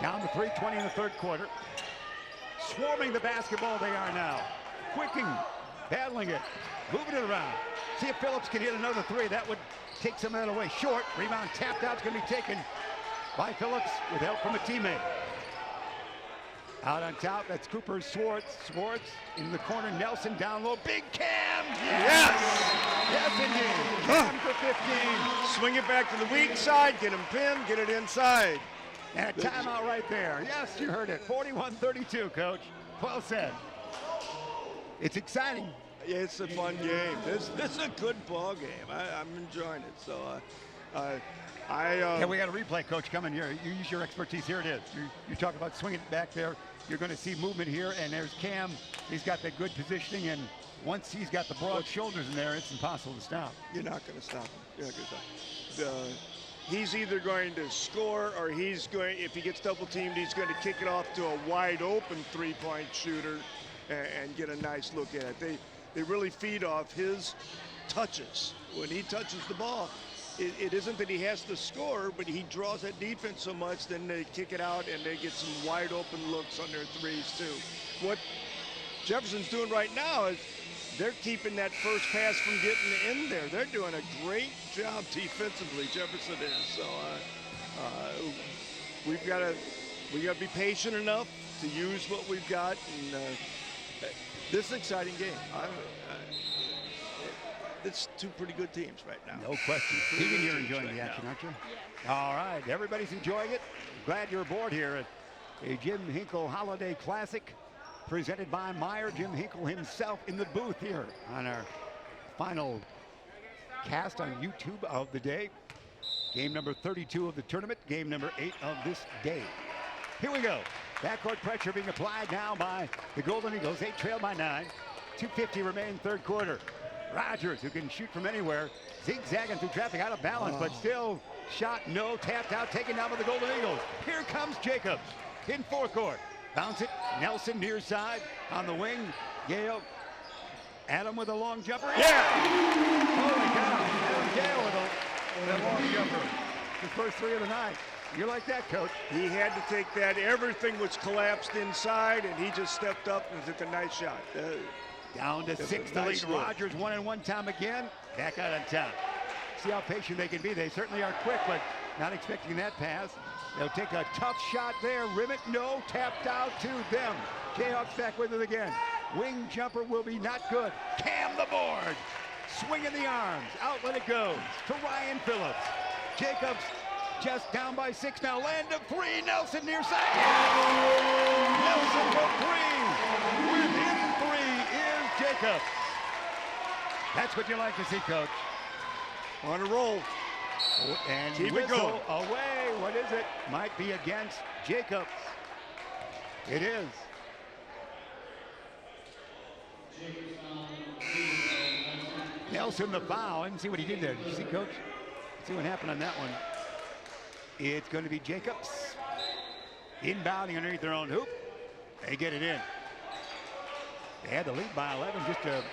Down to 3:20 in the third quarter. Swarming the basketball they are now. Quicking, battling it, moving it around. See if Phillips can hit another 3. That would take some of that away. Short. Rebound tapped out. It's going to be taken by Phillips with help from a teammate. Out on top, that's Cooper Swartz. Swartz in the corner. Nelson down low. Big Cam! Yes! Yes, indeed. Cam for 15. Swing it back to the weak side. Get him pinned. Get it inside. And a timeout right there. Yes, you heard it. 41-32, Coach. Well said. It's exciting. Yeah, it's a fun game. This is a good ball game. I'm enjoying it. So, yeah, we got a replay, Coach, coming here. You use your expertise. Here it is. You talk about swinging it back there. You're going to see movement here, and there's Cam. He's got that good positioning, and once he's got the broad shoulders in there, it's impossible to stop. You're not going to stop him. You're not going to stop him. He's either going to score, or he's going, if he gets double teamed, he's going to kick it off to a wide open 3-point shooter and get a nice look at it. They really feed off his touches. When he touches the ball, it isn't that he has to score, but he draws that defense so much, then they kick it out and they get some wide open looks on their threes too. What Jefferson's doing right now is they're keeping that first pass from getting in there. They're doing a great job defensively, Jefferson is. So we got to be patient enough to use what we've got, and this is an exciting game. It's two pretty good teams right now. No question. Keegan, you're enjoying the action, aren't you? Yes. All right, everybody's enjoying it. Glad you're aboard here at a Jim Hinkle Holiday Classic presented by Meyer. Jim Hinkle himself in the booth here on our final cast on YouTube of the day. Game number 32 of the tournament, game number 8 of this day. Here we go. Backcourt pressure being applied now by the Golden Eagles. They trail by 9. 2:50 remain third quarter. Rogers, who can shoot from anywhere, zigzagging through traffic, out of balance, but still shot no, tapped out, taken down by the Golden Eagles. Here comes Jacobs in fourth court. Bounce it, Nelson near side on the wing. Gale, Adam with a long jumper. Yeah! Holy cow, Adam Gale with a long jumper. His first 3 of the night. You like that, Coach? He had to take that. Everything was collapsed inside, and he just stepped up and took a nice shot. Down to 6 to lead. Rogers 1-and-1 time again. Back out on top. See how patient they can be. They certainly are quick, but not expecting that pass. They'll take a tough shot there. Rim it, no. Tapped out to them. Jayhawks back with it again. Wing jumper will be not good. Cam the board. Swinging the arms. Outlet it goes to Ryan Phillips. Jacobs just down by 6 now. Land of 3. Nelson near side. Nelson for 3. Within 3 is Jacobs. That's what you like to see, Coach. On a roll. And keep it whistle going. Away. What is it? Might be against Jacobs. It is. Nelson the foul. I didn't see what he did there. Did you see, Coach? See what happened on that one. It's going to be Jacobs. Inbounding underneath their own hoop. They get it in. They had the lead by 11 just a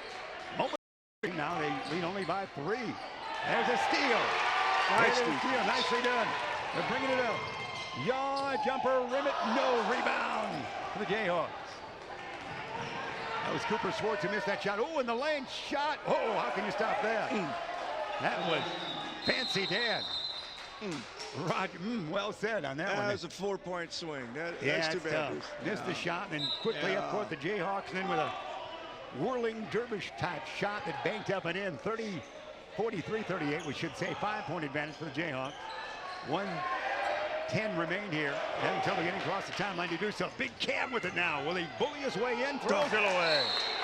moment. Now they lead only by 3. There's a steal. Nice steal. Nicely done. They're bringing it up. Yaw, jumper, rim it, no. Rebound for the Jayhawks. That was Cooper Schwartz who missed that shot. Oh, in the lane, shot. Oh, how can you stop that? That was Fancy Dan. Roger, well said on that one. That was a 4-point swing. That's too bad. Missed the shot, and then quickly up court the Jayhawks, and then with a whirling dervish type shot that banked up and in. 43-38, we should say. 5-point advantage for the Jayhawks. 1:10 remain here. Until they're getting across the timeline to do so. Big Cam with it now. Will he bully his way in? Throws it away.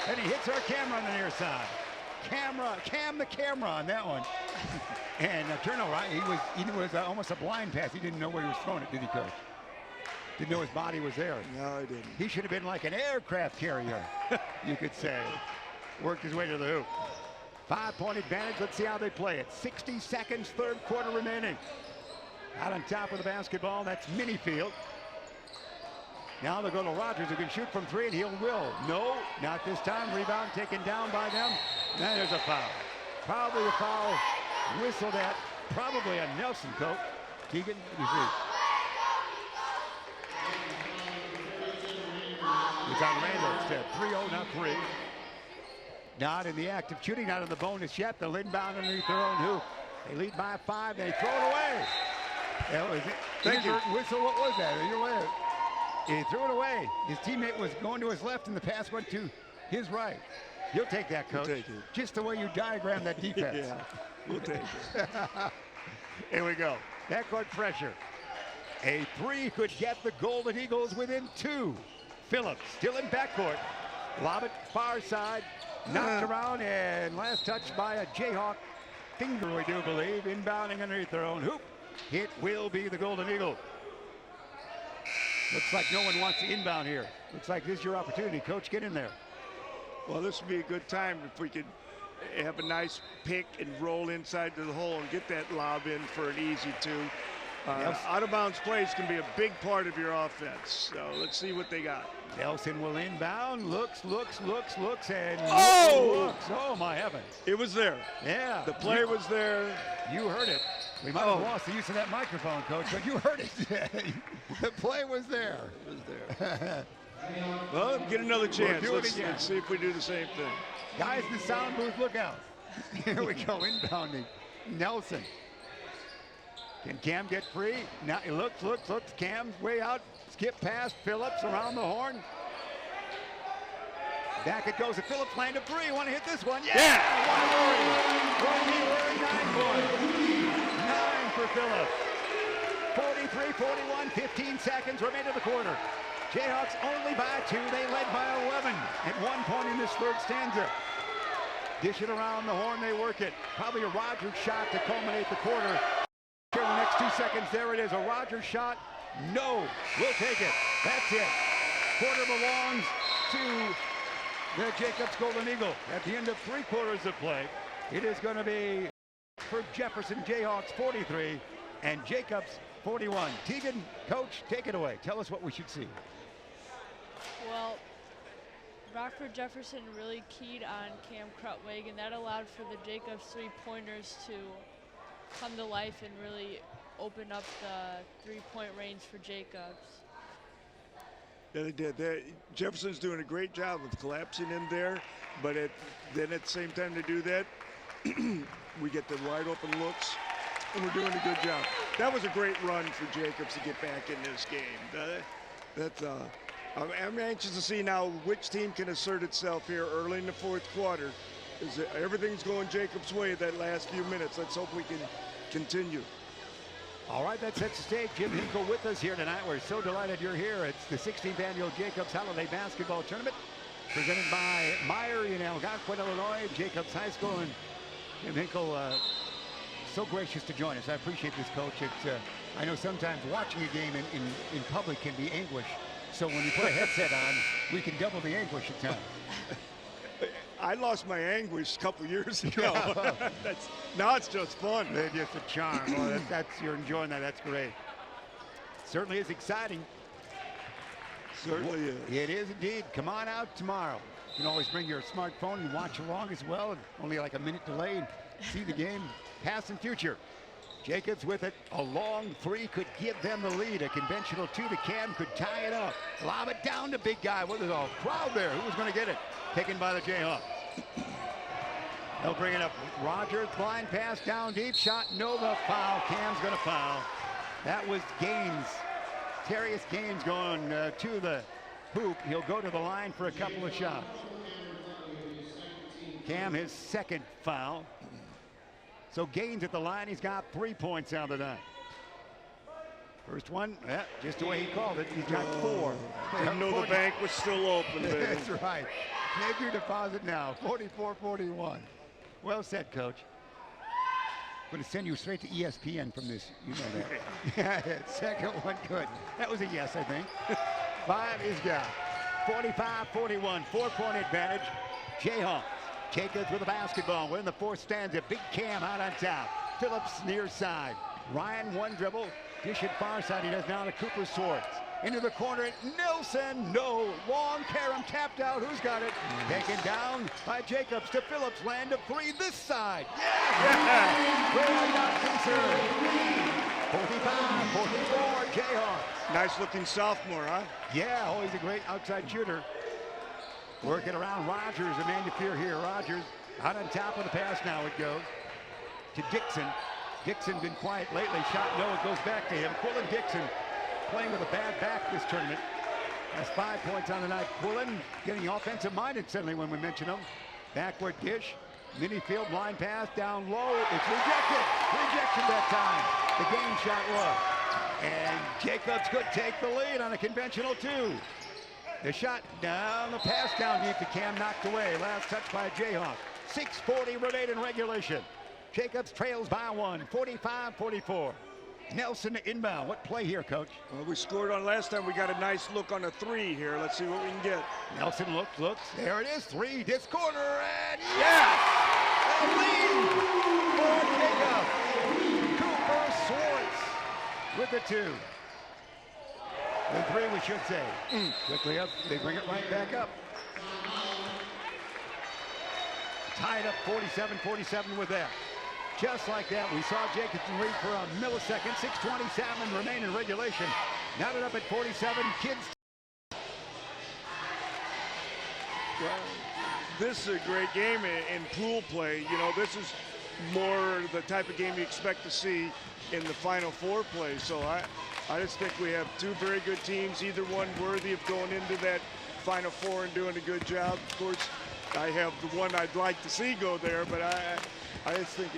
And he hits our camera on the near side. Cam the camera on that one. And turnover, he was almost a blind pass. He didn't know where he was throwing it, did he, Coach? Didn't know his body was there. No, he didn't. He should have been like an aircraft carrier, you could say. Worked his way to the hoop. 5-point advantage. Let's see how they play it. 60 seconds, third quarter remaining. Out on top of the basketball, that's Minifield. Now they'll go to Rogers, who can shoot from 3, and he will. No, not this time. Rebound taken down by them. Now there's a foul. Probably a foul whistled at, probably a Nelson, Coach. Keegan, you see. It's on Randall instead. 3-0, not 3. Not in the act of shooting, not in the bonus yet. They'll inbound underneath their own hoop. They lead by 5, they throw it away. That was it. Thank you. Whistle, what was that? You're right. He threw it away. His teammate was going to his left, and the pass went to his right. You'll take that, Coach. We'll take it. Just the way you diagram that defense. Yeah, we'll take it. Here we go. Backcourt pressure. A 3 could get the Golden Eagles within 2. Phillips still in backcourt. Lob it far side. Knocked around, and last touch by a Jayhawk finger, we do believe. Inbounding underneath their own hoop. It will be the Golden Eagles. Looks like no one wants to inbound here. Looks like this is your opportunity. Coach, get in there. Well, this would be a good time if we could have a nice pick and roll inside to the hole and get that lob in for an easy 2. Out-of-bounds plays can be a big part of your offense. So let's see what they got. Nelson will inbound, looks, and looks. Oh, my heavens. It was there. Yeah. The play was there. You heard it. We might have lost the use of that microphone, Coach, but you heard it. The play was there. It was there. Well, get another chance. Let's see if we do the same thing. Guys in the sound booth, look out. Here we go, inbounding. Nelson. Can Cam get free? Now he looks. Cam's way out. Skip past Phillips around the horn. Back it goes to Phillips. Land of three. Want to hit this one? Yeah! 9 for Phillips. 43-41. 15 seconds remain in the quarter. Jayhawks only by 2. They led by 11 at one point in this third stanza. Dish it around the horn. They work it. Probably a Rogers shot to culminate the quarter. Here in the next 2 seconds, there it is. A Rogers shot. No. We'll take it. That's it. Quarter belongs to the Jacobs Golden Eagle. At the end of 3 quarters of play, it is going to be for Jefferson Jayhawks 43 and Jacobs 41. Tegan, Coach, take it away. Tell us what we should see. Well, Rockford Jefferson really keyed on Cam Krutwig, and that allowed for the Jacobs three-pointers to come to life and really open up the three-point range for Jacobs. Yeah, they did. Jefferson's doing a great job of collapsing in there, but then at the same time to do that, we get the wide open looks, and we're doing a good job. That was a great run for Jacobs to get back in this game. I'm anxious to see now which team can assert itself here early in the fourth quarter. Everything's going Jacobs' way that last few minutes. Let's hope we can continue. All right, that sets the stage. Jim Hinkle with us here tonight. We're so delighted you're here. It's the 16th annual Jacobs Holiday Basketball Tournament presented by Meyer in Algonquin, Illinois, Jacobs High School. And Jim Hinkle, so gracious to join us. I appreciate this, Coach. I know sometimes watching a game in public can be anguish. So when you put a headset on, we can double the anguish at times. I lost my anguish a couple years ago. Now it's just fun. It's just a charm. Well, you're enjoying that. That's great. Certainly is exciting. Certainly is. It is indeed. Come on out tomorrow. You can always bring your smartphone and watch along as well. And only like a minute delay and see the game past and future. Jacobs with it. A long three could give them the lead. A conventional 2 to Cam could tie it up. Lob it down to big guy. Well, there's a crowd there. Who was going to get it? Taken by the Jayhawks. They'll bring it up. Rogers, blind pass down deep. Shot, Nova, foul. Cam's going to foul. That was Gaines. Terrius Gaines going to the hoop. He'll go to the line for a couple of shots. Cam, his second foul. So Gaines at the line. He's got 3 points out of the night. First one, just the way he called it. He's got 4. Didn't know the bank was still open. That's right. Make your deposit now. 44-41. Well said, Coach. I'm going to send you straight to ESPN from this. You know that. Second one, good. That was a yes, I think. 5 is got. 45-41. 4-point advantage. Jayhawks. Jacobs with the basketball. We're in the fourth stanza. Big Cam out on top. Phillips near side. Ryan one dribble. Dish it far side. He does now to Cooper Swartz. Into the corner. Nelson. No. Long Karam tapped out. Who's got it? Taken down by Jacobs to Phillips. Land of 3 this side. Yeah! We're not concerned. 45-44 Jayhawks. Nice looking sophomore, huh? Yeah. Always a great outside shooter. Working around Rogers, a man to fear here. Rogers out on top of the pass now it goes to Dixon. Dixon been quiet lately. Shot no, it goes back to him. Quillen Dixon playing with a bad back this tournament. Has 5 points on the night. Quillen getting offensive minded suddenly when we mention him. Backward dish. Mini field line pass down low. It's rejected. Rejection that time. The game shot was. And Jacobs could take the lead on a conventional 2. The shot down, the pass down deep to Cam, knocked away. Last touch by Jayhawk. 6:40 remain in regulation. Jacobs trails by 1, 45-44. Nelson inbound. What play here, Coach? Well, we scored on last time. We got a nice look on a 3 here. Let's see what we can get. Nelson looks. There it is. 3 this corner, and yes! A lead for Jacobs. Cooper Swartz with two. The three, we should say. Quickly up, they bring it right back up. Tied up 47-47 with that. Just like that, we saw Jefferson lead for a millisecond. 6:27 remain in regulation. Now it up at 47. Kids. Well, this is a great game in pool play. You know, this is more the type of game you expect to see in the Final Four play. So I just think we have two very good teams, either one worthy of going into that Final Four and doing a good job. Of course, I have the one I'd like to see go there, but I just think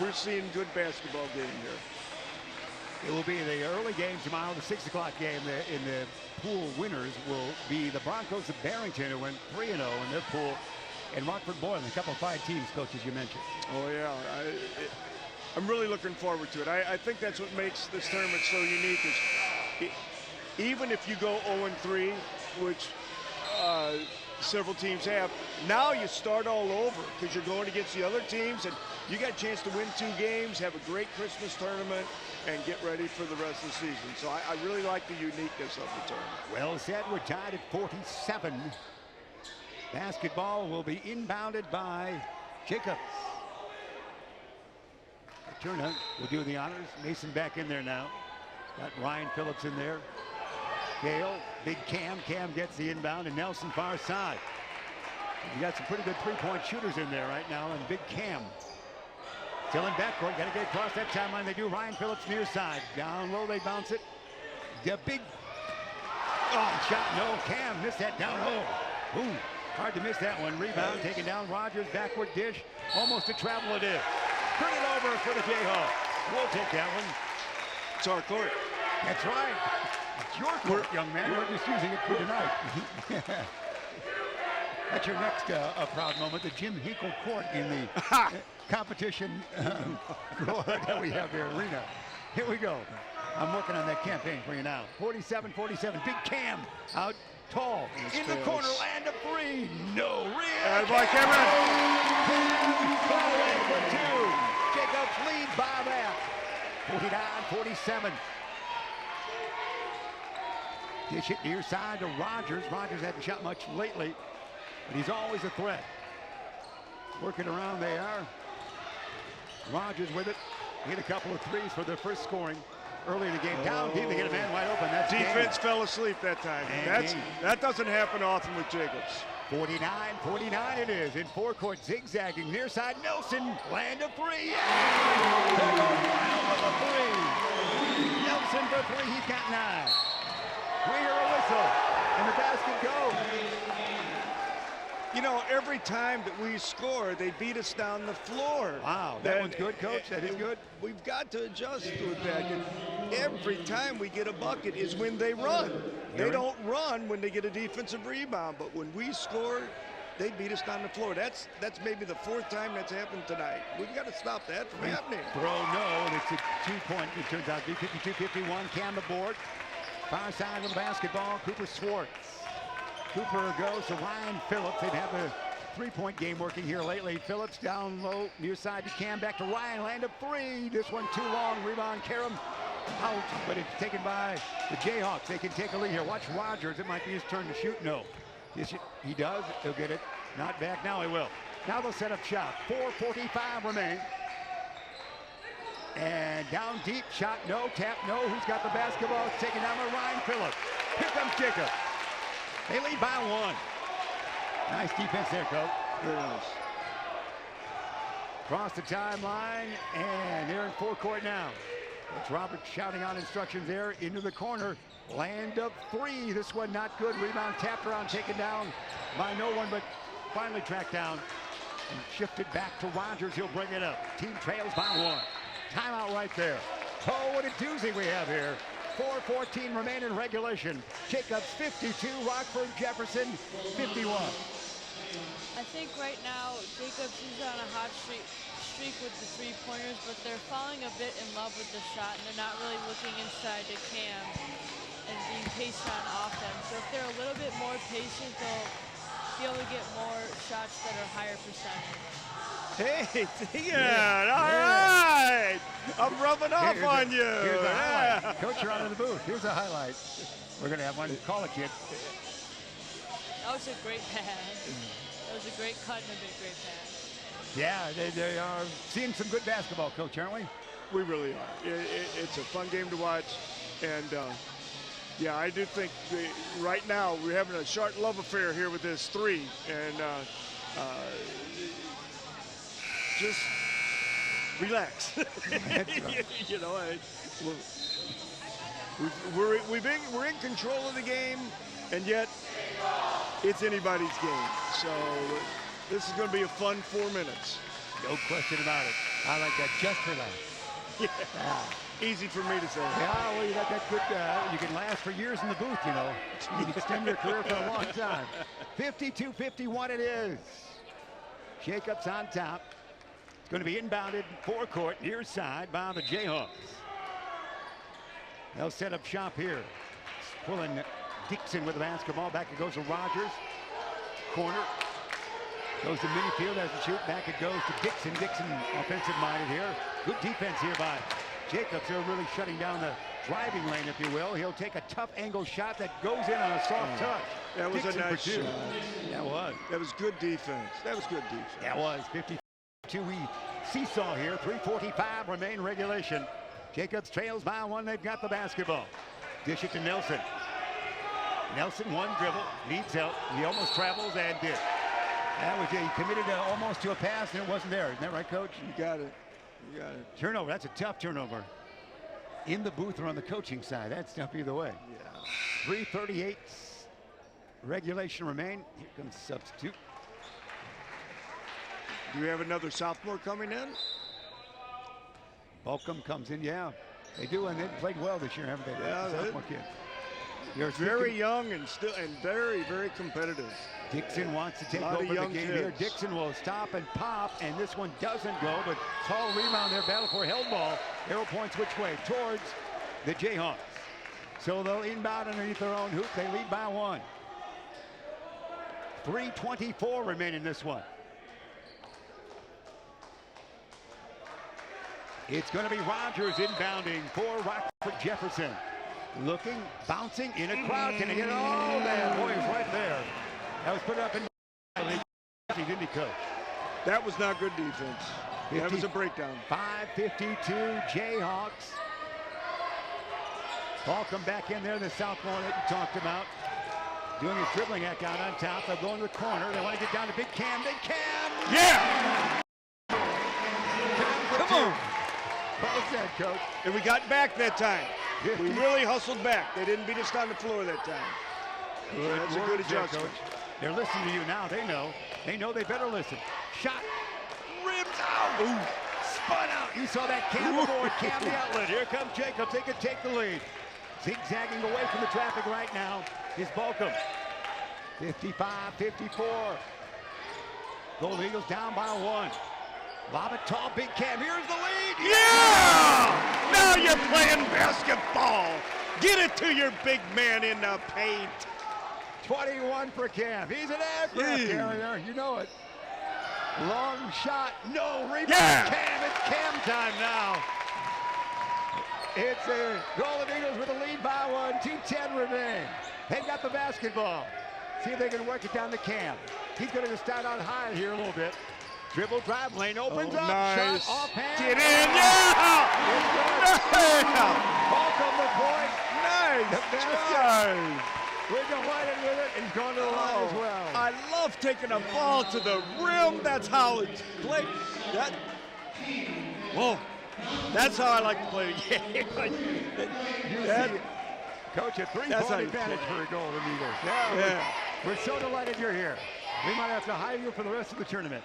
we're seeing good basketball game here. It will be the early game tomorrow, the 6 o'clock game. In the pool winners will be the Broncos of Barrington, who went 3-0 in their pool, and Rockford Boylan, a couple of 5 teams, Coach, as you mentioned. Oh, yeah. I'm really looking forward to it. I think that's what makes this tournament so unique is even if you go 0-3, which several teams have, now you start all over because you're going against the other teams and you got a chance to win 2 games, have a great Christmas tournament, and get ready for the rest of the season. So I really like the uniqueness of the tournament. Well said. We're tied at 47. Basketball will be inbounded by Jacobs. Turner will do the honors. Mason back in there now. Got Ryan Phillips in there. Gale, big Cam. Cam gets the inbound, and Nelson far side. You got some pretty good three-point shooters in there right now, and big Cam. Still in backcourt. Got to get across that timeline. They do. Ryan Phillips near side. Down low, they bounce it. The big shot. No, Cam missed that down low. Ooh, hard to miss that one. Rebound taken down. Rogers backward dish. Almost a travel it is. Turn it over for the Jayhawks. We'll take that one. It's our court. That's right. It's your court, young man. We're just using it for tonight. That's your next proud moment, the Jim Hinkle court in the competition that we have here, arena. Here we go. I'm working on that campaign for you now. 47-47. Big Cam out tall. In the corner, land of 3. No. Real. By Cameron. For 2. Jacobs lead by that. 49-47. Dish it near side to Rogers. Rogers hasn't shot much lately, but he's always a threat. Working around they are. Rogers with it. Hit a couple of threes for their first scoring early in the game. Down deep, they get a man wide open. That's defense fell asleep that time. That doesn't happen often with Jacobs. 49-49 it is in forecourt, zigzagging near side. Nelson, land of 3. Nelson for 3. He's got 9. We hear a whistle, and the basket goes. You know, every time that we score, they beat us down the floor. Wow, that one's good, Coach. That is good. We've got to adjust to it back. And every time we get a bucket is when they run. They don't run when they get a defensive rebound, but when we score, they beat us down the floor. That's maybe the 4th time that's happened tonight. We've got to stop that from happening. Throw no, and it's a 2-point. It turns out to be 52-51. Cam aboard. Far side of the basketball, Cooper Swartz. Cooper goes to Ryan Phillips. They'd have a 3-point game working here lately. Phillips down low, near side to Cam, back to Ryan, land of 3. This one too long, rebound, Karam out, but it's taken by the Jayhawks. They can take a lead here. Watch Rogers, it might be his turn to shoot. No, he does, he'll get it. Not back, now he will. Now they'll set up shot. 4:45 remain. And down deep, shot no, tap no. Who's got the basketball? It's taken down by Ryan Phillips. Here comes Jacob. They lead by 1. Nice defense there, Coach. Yes. Across the timeline, and they're in forecourt now. It's Robert shouting out instructions there into the corner. Land of 3. This one not good. Rebound tapped around, taken down by no one, but finally tracked down and shifted back to Rogers. He'll bring it up. Team trails by 1. Timeout right there. Oh, what a doozy we have here. 4:14 remain in regulation. Jacobs 52, Rockford, Jefferson 51. I think right now Jacobs is on a hot streak with the 3-pointers, but they're falling a bit in love with the shot, and they're not really looking inside to Cam and being patient on offense. So if they're a little bit more patient, they'll be able to get more shots that are higher percentage. Hey, take it out. All right. I'm rubbing off on you. Here's a highlight. Coach, you're out of the booth. Here's a highlight. We're going to have one. Call it, kid. That was a great pass. That was a great cut and a great pass. Yeah, they are seeing some good basketball, Coach, aren't we? We really are. It's a fun game to watch. And, yeah, I do think right now we're having a short love affair here with this three. And just relax. You know, we're in control of the game, and yet it's anybody's game. So this is going to be a fun 4 minutes. No question about it. I like that. Just relax. Yeah. Easy for me to say. Yeah, well, you got that good. You can last for years in the booth, you know. You can extend your career for a long time. 52-51 it is. Jacobs on top. It's going to be inbounded forecourt near side by the Jayhawks. They'll set up shop here. Pulling Dixon with the basketball. Back it goes to Rogers. Corner. Goes to Minifield as a shoot. Back it goes to Dixon. Dixon offensive minded here. Good defense here by Jacobs. They're really shutting down the driving lane, if you will. He'll take a tough angle shot that goes in on a soft touch. That was Dixon a nice shot. That was. That was good defense. That was good defense. That was 52. We seesaw here. 3:45 remain regulation. Jacobs trails by one. They've got the basketball. Dish it to Nelson. Nelson, one dribble, needs help. He almost travels and did. That was he committed almost to a pass and it wasn't there. Isn't that right, Coach? You got it. You got it. Turnover. That's a tough turnover. In the booth or on the coaching side, that's tough either way. Yeah. 3:38 regulation remain. Here comes the substitute. Do you have another sophomore coming in? Balcom comes in, yeah. They do, and they've played well this year, haven't they? Yeah, sophomore kid. You're very young and still very, very competitive. Dixon wants to take over the game here. Dixon will stop and pop, and this one doesn't go, but tall rebound there, battle for held ball. Arrow points which way? Towards the Jayhawks. So they'll inbound underneath their own hoop. They lead by one. 3:24 remain in this one. It's going to be Rogers inbounding for Rockford Jefferson. Looking, bouncing in a crowd. Can he get it? Oh, man, boy, he's right there. That was put up in didn't he, Coach? That was not good defense. That was a breakdown. 5:52 Jayhawks. Ball come back in there, the sophomore that you talked about. Doing his dribbling act out on top. They'll go in the corner. They want to get down to Big Cam. Big Cam! Yeah! Come on! Well said, Coach. And we got back that time. We really hustled back. They didn't beat us down the floor that time. That's a good adjustment. Coach. They're listening to you now. They know. They know they better listen. Shot. Rims out. Ooh. Spun out. You saw that Cam board. Cam the outlet. Here comes Jacobs. They can take the lead. Zigzagging away from the traffic right now is Balcom. 55-54. Golden Eagles down by one. Lob it tall, Big Cam. Here's the lead. Yeah! Now you're playing basketball. Get it to your big man in the paint. 21 for Cam. He's an aircraft carrier. You know it. Long shot. No rebound. Yeah. Cam. It's Cam time now. It's a Golden Eagles with a lead by one. 2:10 remain. They've got the basketball. See if they can work it down to Cam. He's going to start out high here a little bit. Dribble, drive, lane opens up. Nice. Shot offhand. Get in. Yeah! Balcom the point. Nice. We're delighted with it. He's going to the line as well. I love taking a ball to the rim. That's how it's played. Whoa. That's how I like to play the game. Coach, a 3-point advantage for the Golden Eagles. Yeah. We're so delighted you're here. We might have to hire you for the rest of the tournament.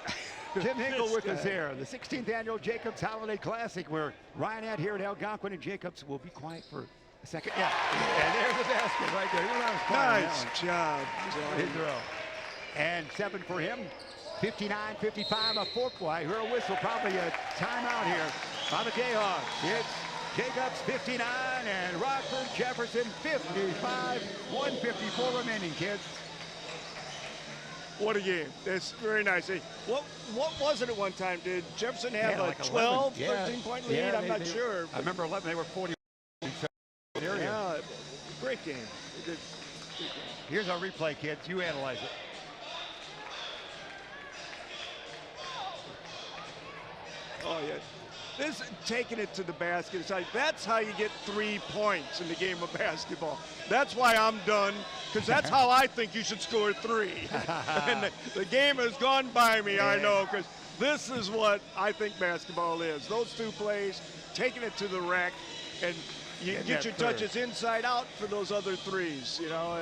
Tim Hinkle with us here. The 16th annual Jacobs Holiday Classic, where Ryan at here at Algonquin, and Jacobs will be quiet for a second. Yeah. And there's the basket right there. Nice job. His throw. And 7 for him. 59-55, a fork wide. Hear a whistle, probably a timeout here by the Jayhawks. It's Jacobs 59 and Rockford Jefferson 55. 1:54 remaining, kids. What a game. That's very nice. Hey, what was it at one time? Did Jefferson have like 12, 13-point lead? I'm not sure. I remember 11. They were 40. Yeah, great game. Here's our replay, kids. You analyze it. Oh, yeah. This taking it to the basket. It's like, that's how you get 3 points in the game of basketball. That's why I'm done, because that's how I think you should score 3. And the game has gone by me, I know, because this is what I think basketball is. Those 2 plays, taking it to the rack, and you get your touches inside out for those other 3s, you know.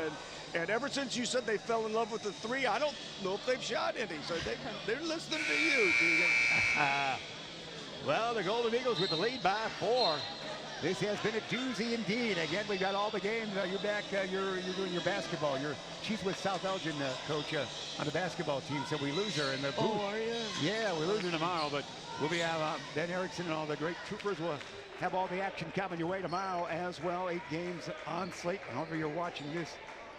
And ever since you said they fell in love with the 3, I don't know if they've shot any. So they're listening to you, Keegan. Well, the Golden Eagles with the lead by 4. This has been a doozy indeed. Again, we got all the games. You're back. You're doing your basketball. She's with South Elgin, coach, on the basketball team. So we lose her in the booth. Oh, are you? Yeah, we lose her tomorrow. But we'll be Ben Erickson and all the great troopers will have all the action coming your way tomorrow as well. 8 games on slate. However you're watching this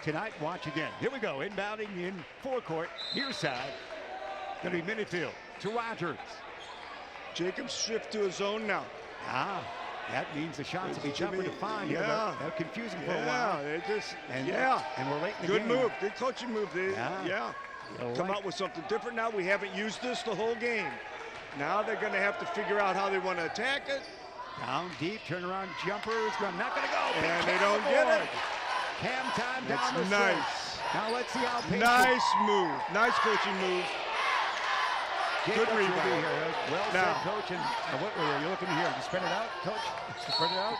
tonight, watch again. Here we go. Inbounding in forecourt, near side. Going to be Minifield to Rogers. Jacobs shift to his zone now. That means the shots will be tougher to find. Yeah. They're confusing for a while. And we're late in the Good game. move. Good coaching move. Come out with something different now. We haven't used this the whole game. Now they're going to have to figure out how they want to attack it. Down deep, turnaround jumpers. Not going to go. And they don't get it. Cam time down the nice. Stretch. Now let's see how patient. Nice move. Nice coaching move. Good rebound. Well said, coach. And what are you looking here? You spread it out, coach? Spread it out.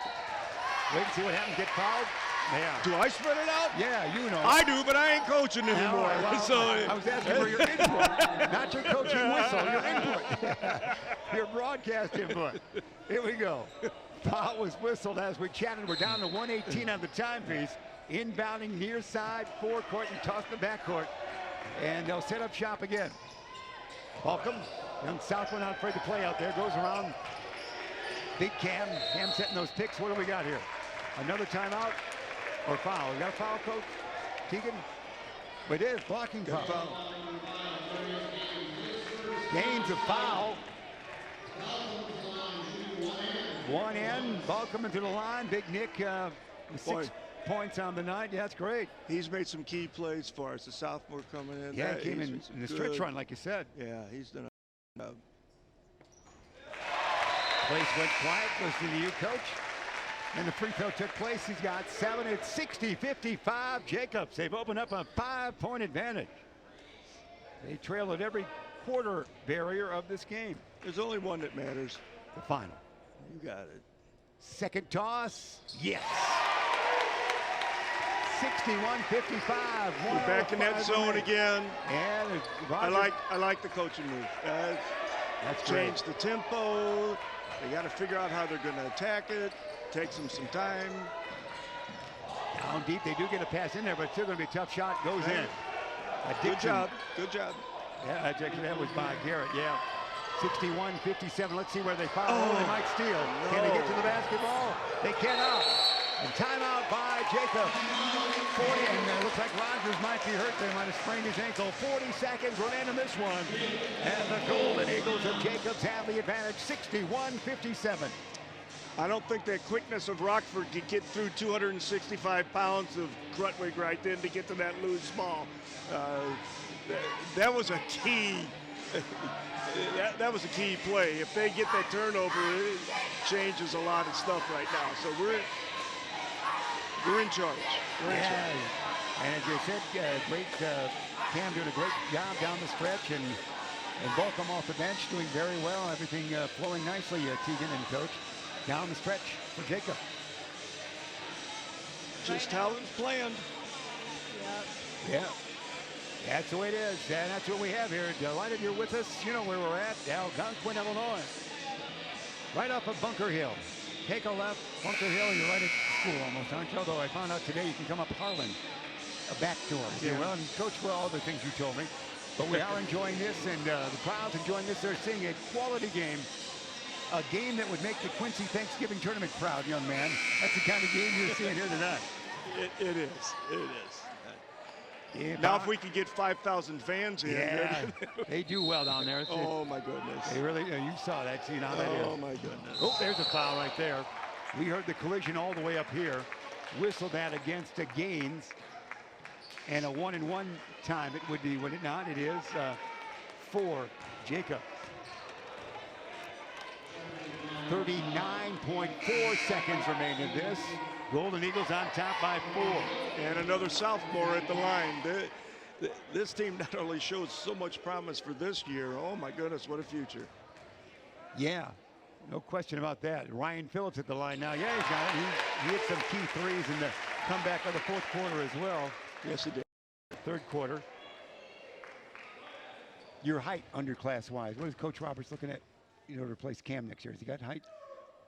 Wait and see what happens. Get fouled. Yeah. Do I spread it out? Yeah, you know. I do, but I ain't coaching anymore. I was asking for your input, not your coaching whistle. Your input. Your broadcast input. Here we go. Foul was whistled as we chatted. We're down to 118 on the timepiece. Inbounding near side forecourt and toss the backcourt. And they'll set up shop again. Welcome. Young Southland not afraid to play out there. Goes around. Big Cam. Cam setting those picks. What do we got here? Another timeout or foul? We got a foul, coach? Keegan? It is. Blocking foul. Gains a foul. One in. Ball coming to the line. Big Nick. 6 points on the night. Yeah, that's great. He's made some key plays for us. The sophomore coming in. Yeah, he came in the stretch run, like you said. Yeah, he's done a job. Place went quiet. Listen to you, coach. And the free throw took place. He's got 7. It's 60-55. Jacobs. They've opened up a 5-point advantage. They trail at every quarter barrier of this game. There's only one that matters. The final. You got it. Second toss. Yes. 61-55. We're back in that zone again. And I like the coaching move. That's changed the tempo. They got to figure out how they're going to attack it. Takes them some time. Down deep, they do get a pass in there, but it's still going to be a tough shot. Goes in. Good job. Good job. Yeah, that was by Garrett. Yeah. 61-57. Let's see where they foul. Oh, they might steal. No. Can they get to the basketball? They cannot. And timeout by Jacob. 40, and it looks like Rogers might be hurt. They might have sprained his ankle. 40 seconds remain in this one. And the Golden Eagles of Jacobs have the advantage, 61-57. I don't think that quickness of Rockford could get through 265 pounds of Krutwig right then to get to that loose ball. That was a key. That was a key play. If they get that turnover, it changes a lot of stuff right now. So we're in charge. And as you said, Cam doing a great job down the stretch, and Volcom off the bench doing very well. Everything flowing nicely, Tegan and coach, down the stretch for Jacob. Just how it was planned. Yeah. That's the way it is, and that's what we have here. Delighted you're with us. You know where we're at, Algonquin, Illinois. Right off of Bunker Hill. Take a left, Bunker Hill, you're right at school almost, aren't you? Although I found out today you can come up Harlan, a back door. Yeah. Well, and Coach, well, all the things you told me. But we are enjoying this, and the crowd's enjoying this. They're seeing a quality game, a game that would make the Quincy Thanksgiving tournament proud, young man. That's the kind of game you're seeing here tonight. It is. It is. Yeah, now if we could get 5,000 fans in. Yeah, they do well down there. Oh, my goodness. They really, you saw that. See, now that is. Oh, my goodness. Oh, there's a foul right there. We heard the collision all the way up here. Whistled that against the Gaines. And a 1-and-1 time it would be, would it not? It is for Jacob. 39.4 seconds remain in this. Golden Eagles on top by 4. And another sophomore at the line. This team not only shows so much promise for this year, oh my goodness, what a future. Yeah, no question about that. Ryan Phillips at the line now. Yeah, he's got it. He hit some key threes in the comeback of the fourth quarter as well. Yes, he did. Third quarter. Your height underclass-wise, what is Coach Roberts looking at, to replace Cam next year? Has he got height?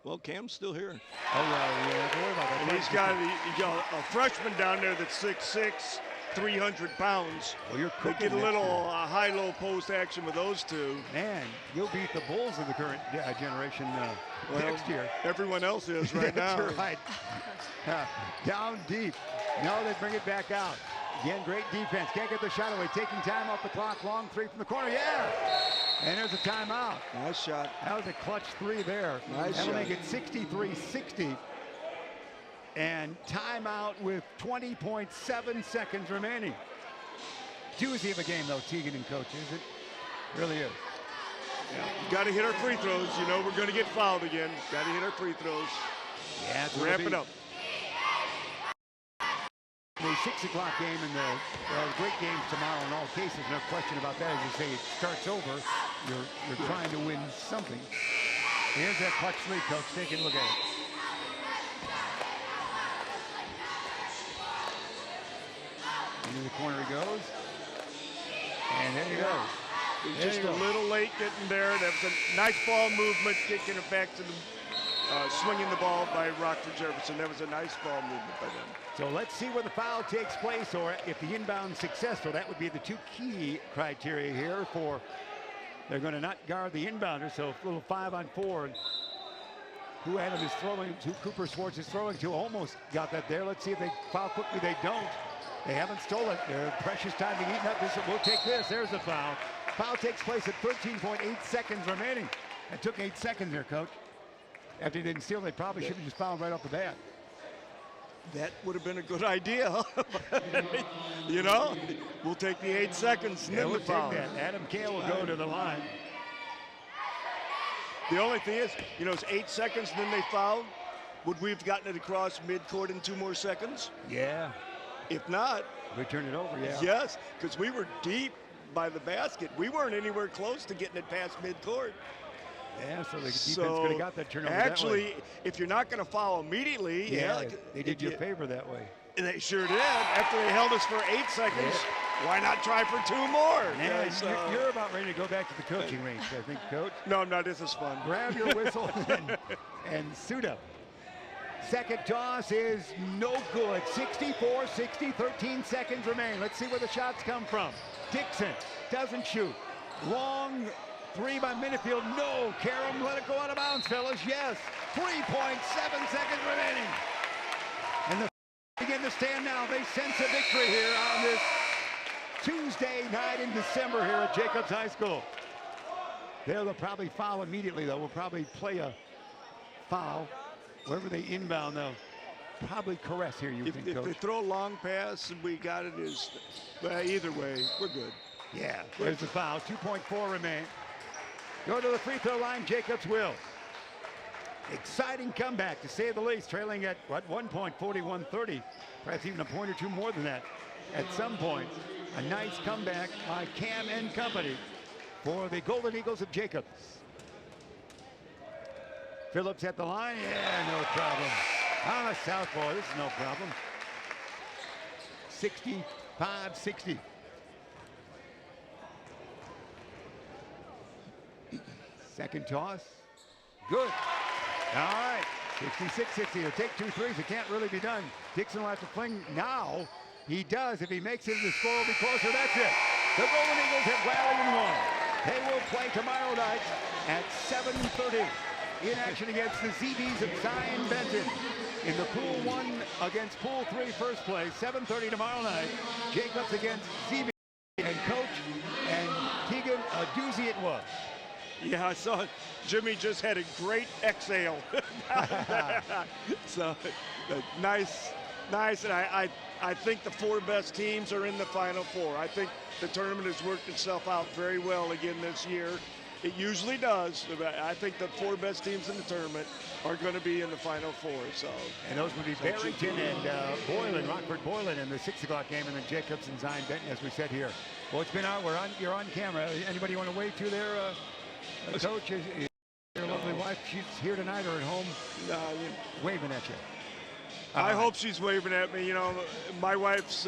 Well, Cam's still here. Oh, yeah, don't worry about that. And he's got a freshman down there that's 6'6", 300 pounds. Well, you're they cooking get a little high-low post action with those two. Man, you'll beat the Bulls of the current generation next year. Everyone else is right now. That's right. Down deep. No, they bring it back out. Again, great defense. Can't get the shot away. Taking time off the clock. Long three from the corner. Yeah. And there's a timeout. Nice shot. That was a clutch three there. Nice That'll shot. make it 63-60. And timeout with 20.7 seconds remaining. Doozy of a game, though, Teagan and coach, is it? Really is. Yeah. You got to hit our free throws. You know we're going to get fouled again. Got to hit our free throws. Yeah, wrap it up. The 6 o'clock game and the great games tomorrow in all cases, no question about that. As you say, it starts over. You're trying to win something. Here's that clutch three, coach. Take a look at it. Into the corner he goes. And there you go. Just a little late getting there. That was a nice ball movement, kicking it back to the swinging the ball by Rockford Jefferson. That was a nice ball movement by them. So let's see where the foul takes place, or if the inbound successful. That would be the two key criteria here for. They're going to not guard the inbounder, so a little 5-on-4. Who Adam is throwing to, Cooper Schwartz is throwing to, almost got that there. Let's see if they foul quickly. They don't. They haven't stolen it. Their precious time to eat up. We'll take this. There's the foul. Foul takes place at 13.8 seconds remaining. It took 8 seconds there, coach. After he didn't steal, they probably should have just fouled right off the bat. That would have been a good idea. You know, we'll take the 8 seconds and then we'll the foul. take that. Adam Kale will go to the line. The only thing is, it's 8 seconds and then they fouled. Would we have gotten it across midcourt in 2 more seconds? Yeah. If not, we turn it over, yeah. Yes, because we were deep by the basket. We weren't anywhere close to getting it past midcourt. Yeah, so the defense could have got that turnover actually, that way. If you're not going to foul immediately, they did you a favor that way. They sure did. After they held us for 8 seconds, why not try for 2 more? Man, you're about ready to go back to the coaching range, I think, Coach. No, I'm not. This is fun. Grab your whistle and suit up. Second toss is no good. 64-60, 13 seconds remain. Let's see where the shots come from. Dixon doesn't shoot. Long three by Minifield. No. Karam let it go out of bounds, fellas. Yes. 3.7 seconds remaining. And the begin to stand now. They sense a victory here on this Tuesday night in December here at Jacobs High School. They'll probably foul immediately, though. We'll probably play a foul. Wherever they inbound, they'll probably caress here, you think, Coach? If they throw a long pass and we got it, either way, we're good. Yeah, there's the foul. 2.4 remain. Go to the free throw line, Jacobs will. Exciting comeback, to say the least, trailing at, one point, 41-30. Perhaps even a point or two more than that at some point. A nice comeback by Cam and company for the Golden Eagles of Jacobs. Phillips at the line. Yeah, no problem. On a southpaw, this is no problem. 65-60. Second toss. Good. All right. 66-60. He'll take 2 threes. It can't really be done. Dixon will have to fling now. He does. If he makes it, the score will be closer. That's it. The Golden Eagles have rallied and won. They will play tomorrow night at 7:30. in action against the CBs of Zion Benton. In the Pool 1 against Pool 3 first place, 7:30 tomorrow night. Jacobs against CB. And Coach and Keegan, a doozy it was. Yeah, I saw Jimmy just had a great exhale. So nice. And I think the 4 best teams are in the Final Four. I think the tournament has worked itself out very well again this year. It usually does. I think the 4 best teams in the tournament are going to be in the Final Four. So, and those would be Barrington and Boylan, Rockford Boylan in the 6 o'clock game, and then Jacobs and Zion Benton, as we said here. Well, it's been out. You're on camera. Anybody you want to wave to there, Coach? Is your lovely wife? She's here tonight or at home, waving at you. I hope she's waving at me. You know, my wife's.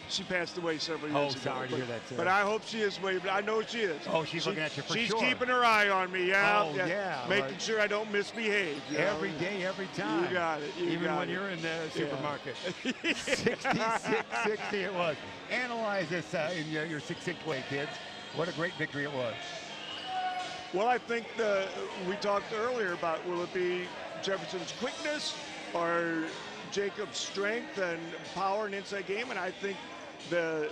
She passed away several years ago. Oh, sorry to hear that, sir. But I hope she is waving. I know she is. Oh, she's looking at you for sure. She's keeping her eye on me, yeah. Oh, yeah. Making sure I don't misbehave. Every day, every time. You got it. Even when you're in the supermarket. 66-60 it was. Analyze this in your succinct way, kids. What a great victory it was. Well, I think we talked earlier about will it be Jefferson's quickness or Jacob's strength and power and inside game, and I think the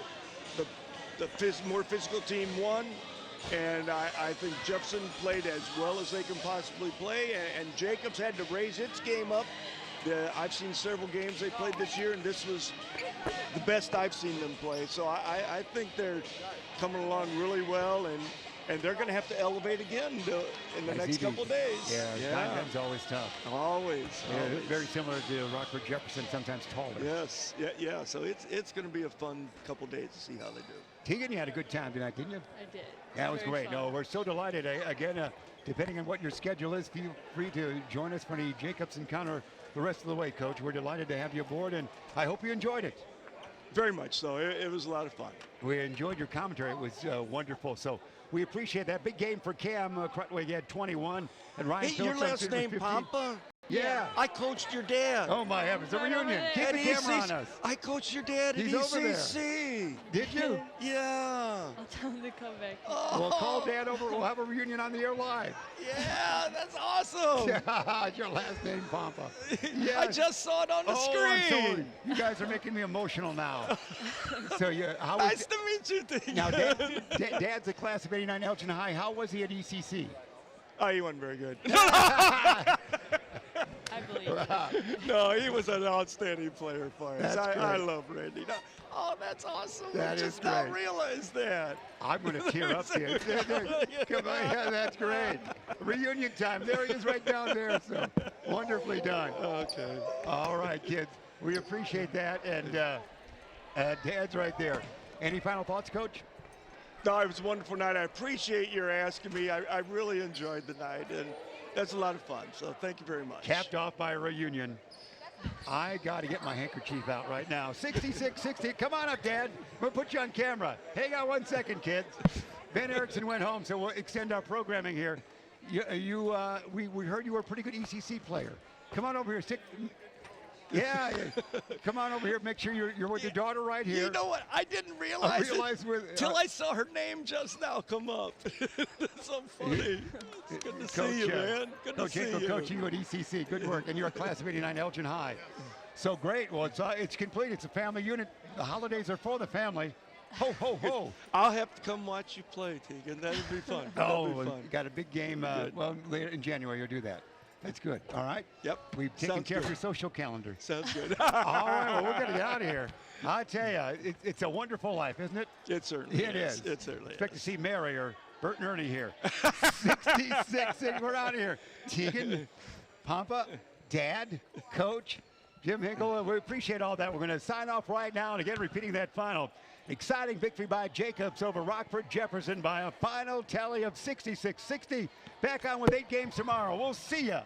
more physical team won, and I think Jefferson played as well as they can possibly play, and Jacobs had to raise its game up. I've seen several games they played this year, and this was the best I've seen them play. So I think they're coming along really well, and they're going to have to elevate again in the next couple days. Yeah. Time's always tough. Always. Very similar to Rockford Jefferson, sometimes taller. Yes. Yeah. So it's going to be a fun couple days to see how they do. Tegan, you had a good time tonight, didn't you? I did. That was great. Fun. No, we're so delighted. Again, depending on what your schedule is, feel free to join us for the Jacobs encounter the rest of the way, Coach. We're delighted to have you aboard, and I hope you enjoyed it. Very much so. It was a lot of fun. We enjoyed your commentary. It was wonderful. So we appreciate that. Big game for Cam Crutwig. He had 21, and Ryan Hey, Phillips your last name 15. Pampa? Yeah. I coached your dad. Oh, my heavens. A reunion. Keep the camera on us. I coached your dad at He's over there. ECC. Did you? Yeah. I'll tell him to come back. Well, call Dad over. We'll have a reunion on the air live. Yeah, that's awesome. Your last name, Pampa. Yes. I just saw it on the screen. I'm sorry. You guys are making me emotional now. So, nice to meet you. Now, Dad's a class of '89 Elgin High. How was he at ECC? Oh, he wasn't very good. I believe it. No, he was an outstanding player for us. That's I great. love Randy. No, that's awesome. That I is just great. not realized that. I'm going to tear up here. Come on, yeah, that's great. Reunion time. There he is right down there. So wonderfully done. Okay. All right, kids. We appreciate that. And Dad's right there. Any final thoughts, Coach? No, it was a wonderful night. I appreciate your asking me. I really enjoyed the night, and that's a lot of fun. So thank you very much. Capped off by a reunion. I got to get my handkerchief out right now. 66-60. Come on up, Dad. We'll put you on camera. Hang on 1 second, kids. Ben Erickson went home, so we'll extend our programming here. We heard you were a pretty good ECC player. Come on over here. Yeah. Come on over here. Make sure you're with your daughter right here. You know what? I didn't realize till I saw her name just now come up. That's so funny. It's good to see you, man. Good to see you. Coaching you at ECC. Good work. And you're a class of '89 Elgin High. So great. Well, it's complete. It's a family unit. The holidays are for the family. Ho, ho, ho. I'll have to come watch you play, Tegan. That'd be fun. You got a big game. Well, later in January you'll do that. That's good. All right? Yep. We've taken care of your social calendar. Sounds good. All right. Well, we're going to get out of here. I tell you, it's a wonderful life, isn't it? It certainly is. It certainly Expect is. to see Mary or Bert and Ernie here. 66, and we're out of here. Tegan, Pampa, Dad, Coach, Jim Hinkle, we appreciate all that. We're going to sign off right now, and again, repeating that final exciting victory by Jacobs over Rockford Jefferson by a final tally of 66-60. Back on with 8 games tomorrow. We'll see ya.